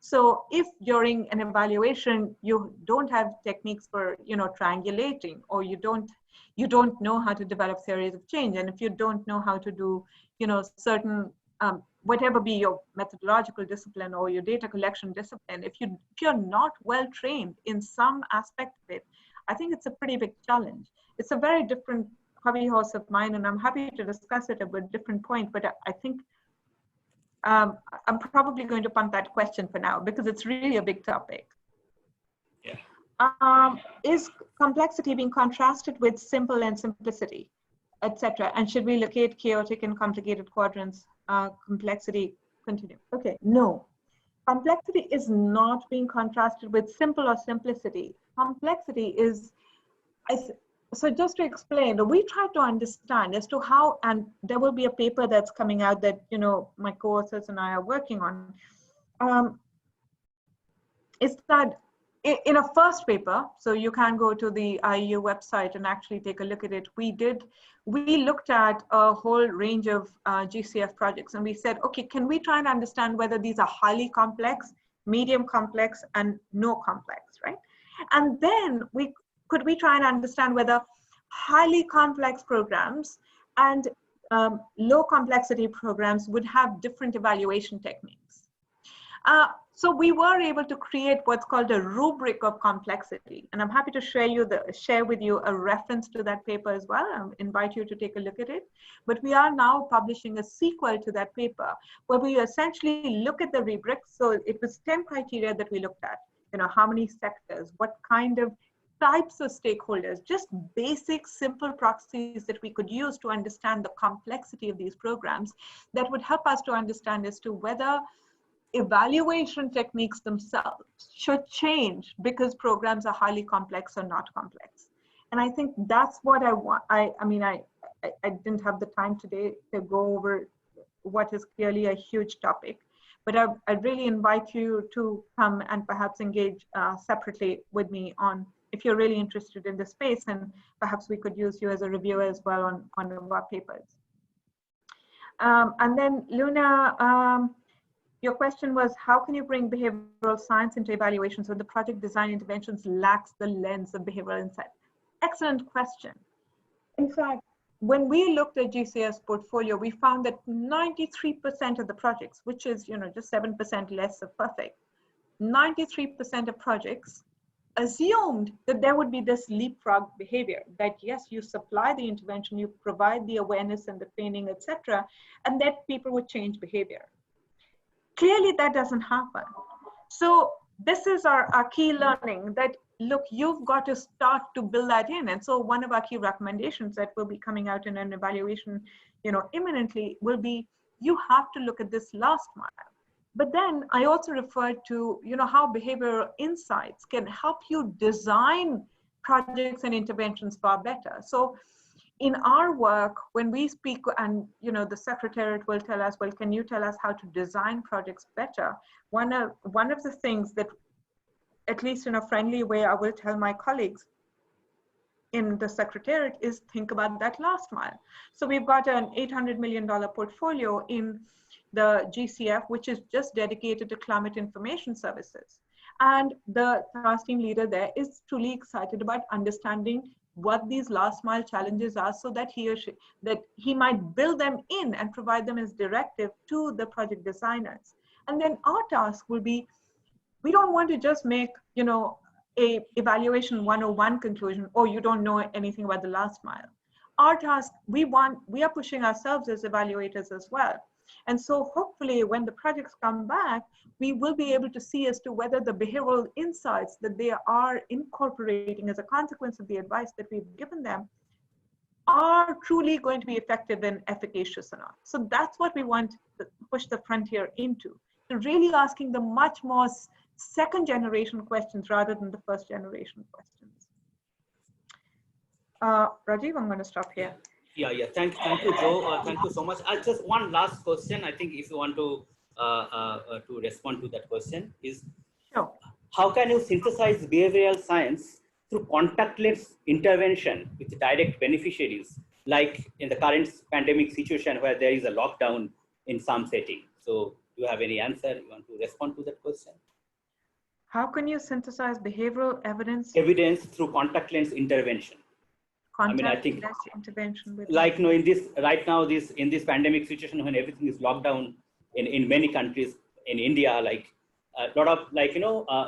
So if during an evaluation you don't have techniques for, you know, triangulating, or you don't know how to develop theories of change, and if you don't know how to do, you know, certain whatever be your methodological discipline or your data collection discipline, if you're not well trained in some aspect of it, I think it's a pretty big challenge. It's a very different hobby horse of mine, and I'm happy to discuss it at a different point, but I think I'm probably going to punt that question for now because it's really a big topic. Yeah. Is complexity being contrasted with simple and simplicity, etc.? And should we locate chaotic and complicated quadrants? Complexity continue. Okay, no. Complexity is not being contrasted with simple or simplicity. Complexity is, so just to explain, we try to understand as to how, and there will be a paper that's coming out that, you know, my co-authors and I are working on, is that in a first paper, so you can go to the IU website and actually take a look at it. We looked at a whole range of GCF projects, and we said, okay, can we try and understand whether these are highly complex, medium complex, and no complex, right? And then could we try and understand whether highly complex programs and low complexity programs would have different evaluation techniques. So we were able to create what's called a rubric of complexity, and I'm happy to share with you a reference to that paper as well. I invite you to take a look at it. But we are now publishing a sequel to that paper where we essentially look at the rubric. So it was 10 criteria that we looked at. You know, how many sectors, what kind of types of stakeholders, just basic simple proxies that we could use to understand the complexity of these programs that would help us to understand as to whether evaluation techniques themselves should change because programs are highly complex or not complex. And I think that's what I want. I mean, I didn't have the time today to go over what is clearly a huge topic, but I'd really invite you to come and perhaps engage separately with me on, if you're really interested in the space, and perhaps we could use you as a reviewer as well on one of our papers. And then Luna, your question was, how can you bring behavioral science into evaluations when the project design interventions lacks the lens of behavioral insight? Excellent question. In fact, when we looked at GCS portfolio, we found that 93% of the projects, which is, you know, just 7% less of perfect, 93% of projects assumed that there would be this leapfrog behavior, that yes, you supply the intervention, you provide the awareness and the training, etc., and that people would change behavior. Clearly, that doesn't happen. So this is our key learning, that look, you've got to start to build that in. And so one of our key recommendations that will be coming out in an evaluation, you know, imminently will be, you have to look at this last mile. But then I also referred to, you know, how behavioral insights can help you design projects and interventions far better. So in our work, when we speak, and you know, the Secretariat will tell us, well, can you tell us how to design projects better? One of the things that, at least in a friendly way, I will tell my colleagues in the Secretariat is think about that last mile. So we've got an $800 million portfolio in the GCF, which is just dedicated to climate information services. And the task team leader there is truly excited about understanding what these last mile challenges are, so that he might build them in and provide them as directive to the project designers. And then our task will be, we don't want to just make, you know, a evaluation 101 conclusion, or you don't know anything about the last mile. Our task, we are pushing ourselves as evaluators as well. And so hopefully when the projects come back, we will be able to see as to whether the behavioral insights that they are incorporating as a consequence of the advice that we've given them are truly going to be effective and efficacious or not. So that's what we want to push the frontier into, to really asking the much more second generation questions rather than the first generation questions. Rajiv, I'm going to stop here. Yeah. Thank you, Joe. Thank you so much. Just one last question. I think if you want to respond to that question is, sure. How can you synthesize behavioral science through contactless intervention with direct beneficiaries, like in the current pandemic situation where there is a lockdown in some setting? So do you have any answer? You want to respond to that question? How can you synthesize behavioral evidence? Evidence through contactless intervention. I mean, I think intervention with, like, no, in this right now, in this pandemic situation when everything is locked down in many countries, in India, like a lot of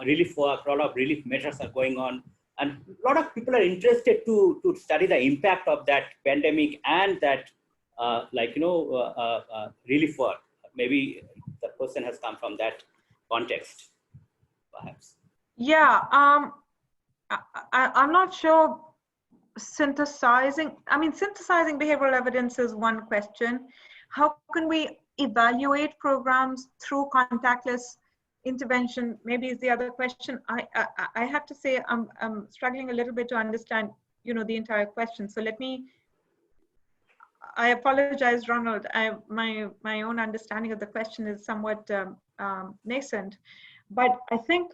relief work, a lot of relief measures are going on, and a lot of people are interested to study the impact of that pandemic and that relief work. Maybe the person has come from that context, perhaps. Yeah. I'm not sure synthesizing behavioral evidence is one question. How can we evaluate programs through contactless intervention maybe is the other question. I have to say I'm struggling a little bit to understand, the entire question. So I apologize, Ronald. My own understanding of the question is somewhat nascent, but I think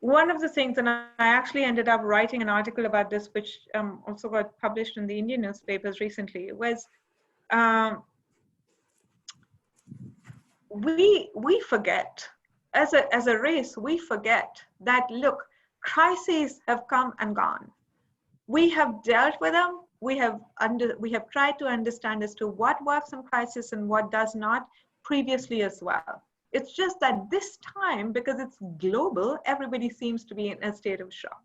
one of the things, and I actually ended up writing an article about this, which also got published in the Indian newspapers recently, was we forget, as a race, we forget that, look, crises have come and gone. We have dealt with them. We have tried to understand as to what works in crisis and what does not previously as well. It's just that this time, because it's global, everybody seems to be in a state of shock.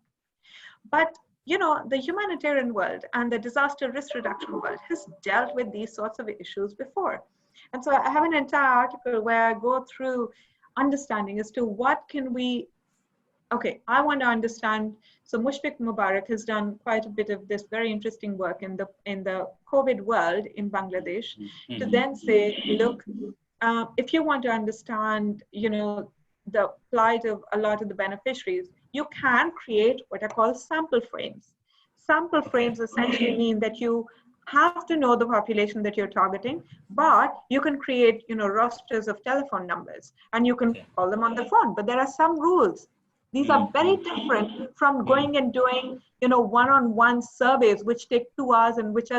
But the humanitarian world and the disaster risk reduction world has dealt with these sorts of issues before. And so I have an entire article where I go through understanding as to what can we, I want to understand. So Mushfiq Mubarak has done quite a bit of this very interesting work in the COVID world in Bangladesh, to then say, look, if you want to understand, the plight of a lot of the beneficiaries, you can create what are called sample frames. Sample frames essentially mean that you have to know the population that you're targeting, but you can create, rosters of telephone numbers and you can call them on the phone. But there are some rules. These are very different from going and doing, one-on-one surveys, which take 2 hours and which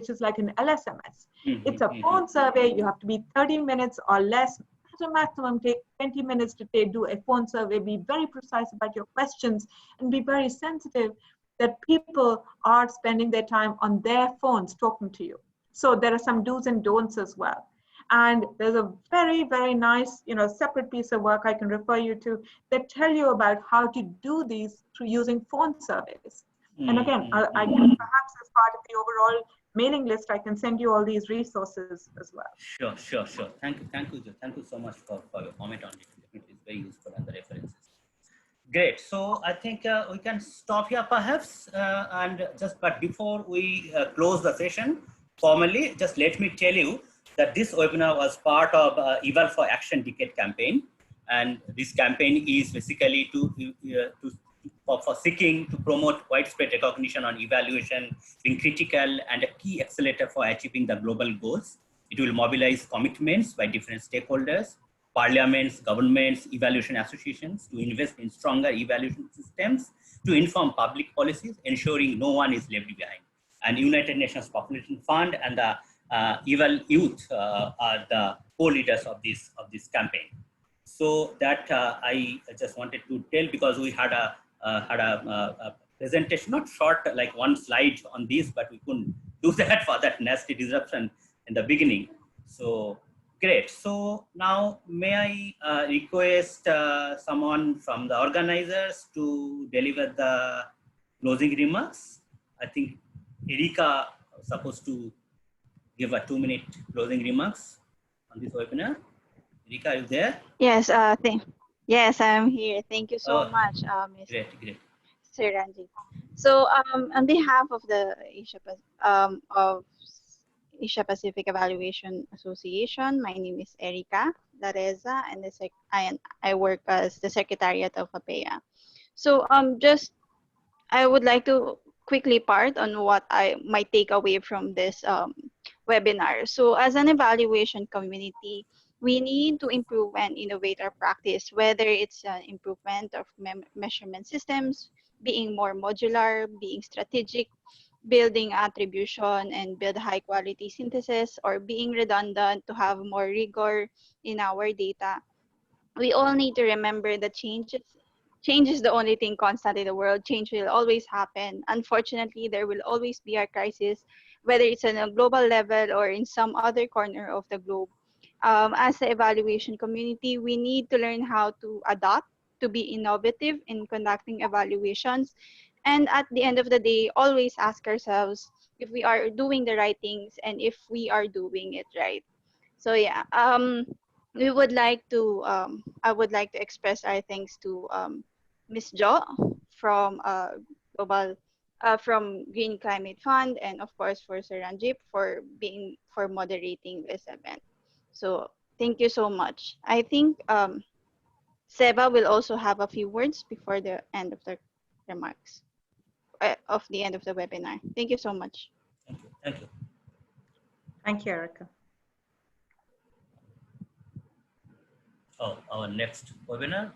is like an LSMS. It's a phone survey. You have to be 30 minutes or less. At a maximum, take 20 minutes to do a phone survey. Be very precise about your questions and be very sensitive that people are spending their time on their phones talking to you. So there are some do's and don'ts as well. And there's a very, very nice, separate piece of work I can refer you to that tell you about how to do these through using phone surveys. And again, I can perhaps as part of the overall mailing list, I can send you all these resources as well. Sure. Thank you so much for your comment on it. Definitely, it's very useful and the references. Great. So I think we can stop here perhaps. But before we close the session formally, just let me tell you that this webinar was part of Eval for Action Decade campaign. And this campaign is basically for seeking to promote widespread recognition on evaluation being critical and a key accelerator for achieving the global goals. It will mobilize commitments by different stakeholders, parliaments, governments, evaluation associations to invest in stronger evaluation systems to inform public policies, ensuring no one is left behind. And United Nations Population Fund and the Eval Youth are the co-leaders of this campaign. So that I just wanted to tell, because we had a presentation, not short, like one slide on this, but we couldn't do that for that nasty disruption in the beginning. So great. So now may I request someone from the organizers to deliver the closing remarks? I think Erika was supposed to give a 2-minute closing remarks on this webinar. Erika, are you there? Yes, yes, I'm here. Thank you so much, Ms. Great. Sir Ranjit. So, on behalf of the Asia Pacific Evaluation Association, my name is Erika Lareza, and I work as the Secretariat of APEA. So, I would like to quickly part on what my takeaway from this webinar. So, as an evaluation community, we need to improve and innovate our practice, whether it's an improvement of measurement systems, being more modular, being strategic, building attribution and build high quality synthesis, or being redundant to have more rigor in our data. We all need to remember that change is the only thing constant in the world. Change will always happen. Unfortunately, there will always be a crisis, whether it's on a global level or in some other corner of the globe. As the evaluation community, we need to learn how to adapt, to be innovative in conducting evaluations. And at the end of the day, always ask ourselves if we are doing the right things and if we are doing it right. So yeah, we would like to, I would like to express our thanks to Ms. Jo from global from Green Climate Fund, and of course for Sir Ranjip for moderating this event. So thank you so much. I think SLEvA will also have a few words before the end of the remarks of the end of the webinar. Thank you so much. Thank you. Thank you. Thank you, Erica. Oh, our next webinar.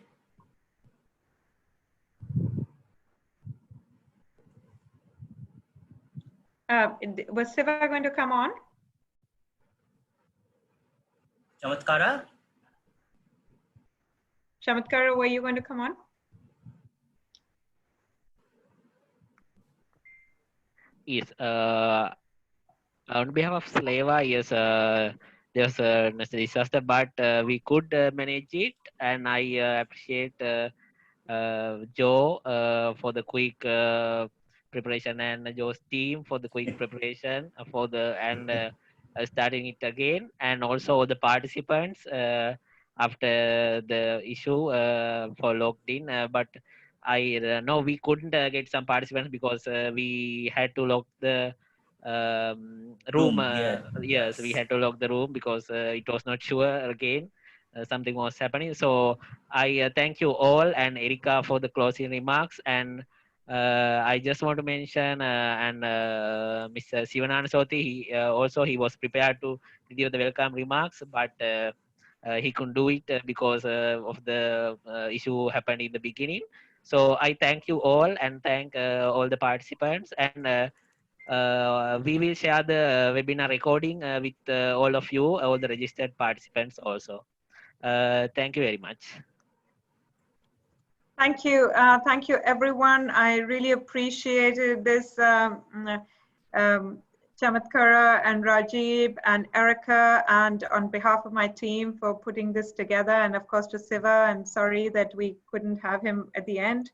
Was Siva going to come on? Chamatkara? Chamatkara, were you going to come on? Yes, on behalf of SLEvA, yes, there's a disaster, but we could manage it, and I appreciate Joe for the quick preparation, and Joe's team for the quick preparation for the starting it again, and also all the participants after the issue for logged in, but I know we couldn't get some participants because we had to lock the room. Yeah. Yes, we had to lock the room because it was not sure again. Something was happening. So I thank you all and Erica for the closing remarks. And I just want to mention Mr. Sivanand Soti, he was prepared to give the welcome remarks, but he couldn't do it because of the issue happened in the beginning. So I thank you all and thank all the participants, and we will share the webinar recording with all of you, all the registered participants also. Thank you very much. Thank you. Thank you, everyone. I really appreciated this, Chamatkara and Rajiv and Erica, and on behalf of my team for putting this together, and of course to Siva. I'm sorry that we couldn't have him at the end,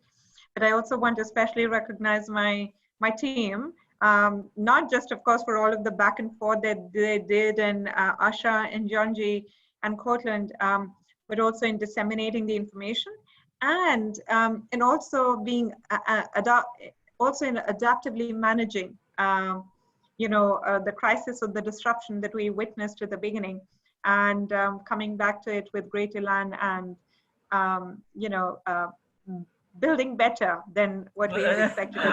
but I also want to especially recognize my team, not just of course for all of the back and forth that they did, and Asha and Jonji and Cortland, but also in disseminating the information, and also being adaptively managing the crisis or the disruption that we witnessed at the beginning, and coming back to it with great elan, and building better than what we had expected.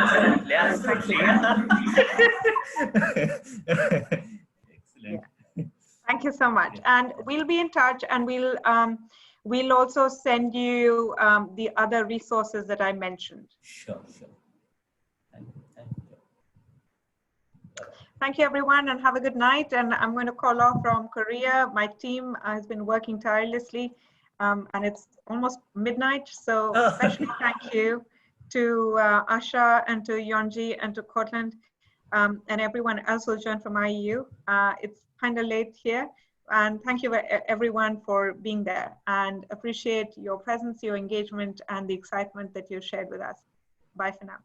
Absolutely. Excellent. Yeah. Thank you so much, and we'll be in touch, and we'll also send you the other resources that I mentioned. Sure. Thank you. Thank you, everyone, and have a good night. And I'm going to call off from Korea. My team has been working tirelessly, and it's almost midnight. So especially thank you to Asha and to Yonji and to Cortland, and everyone else who joined from IEU. It's kind of late here. And thank you everyone for being there, and appreciate your presence, your engagement, and the excitement that you shared with us. Bye for now.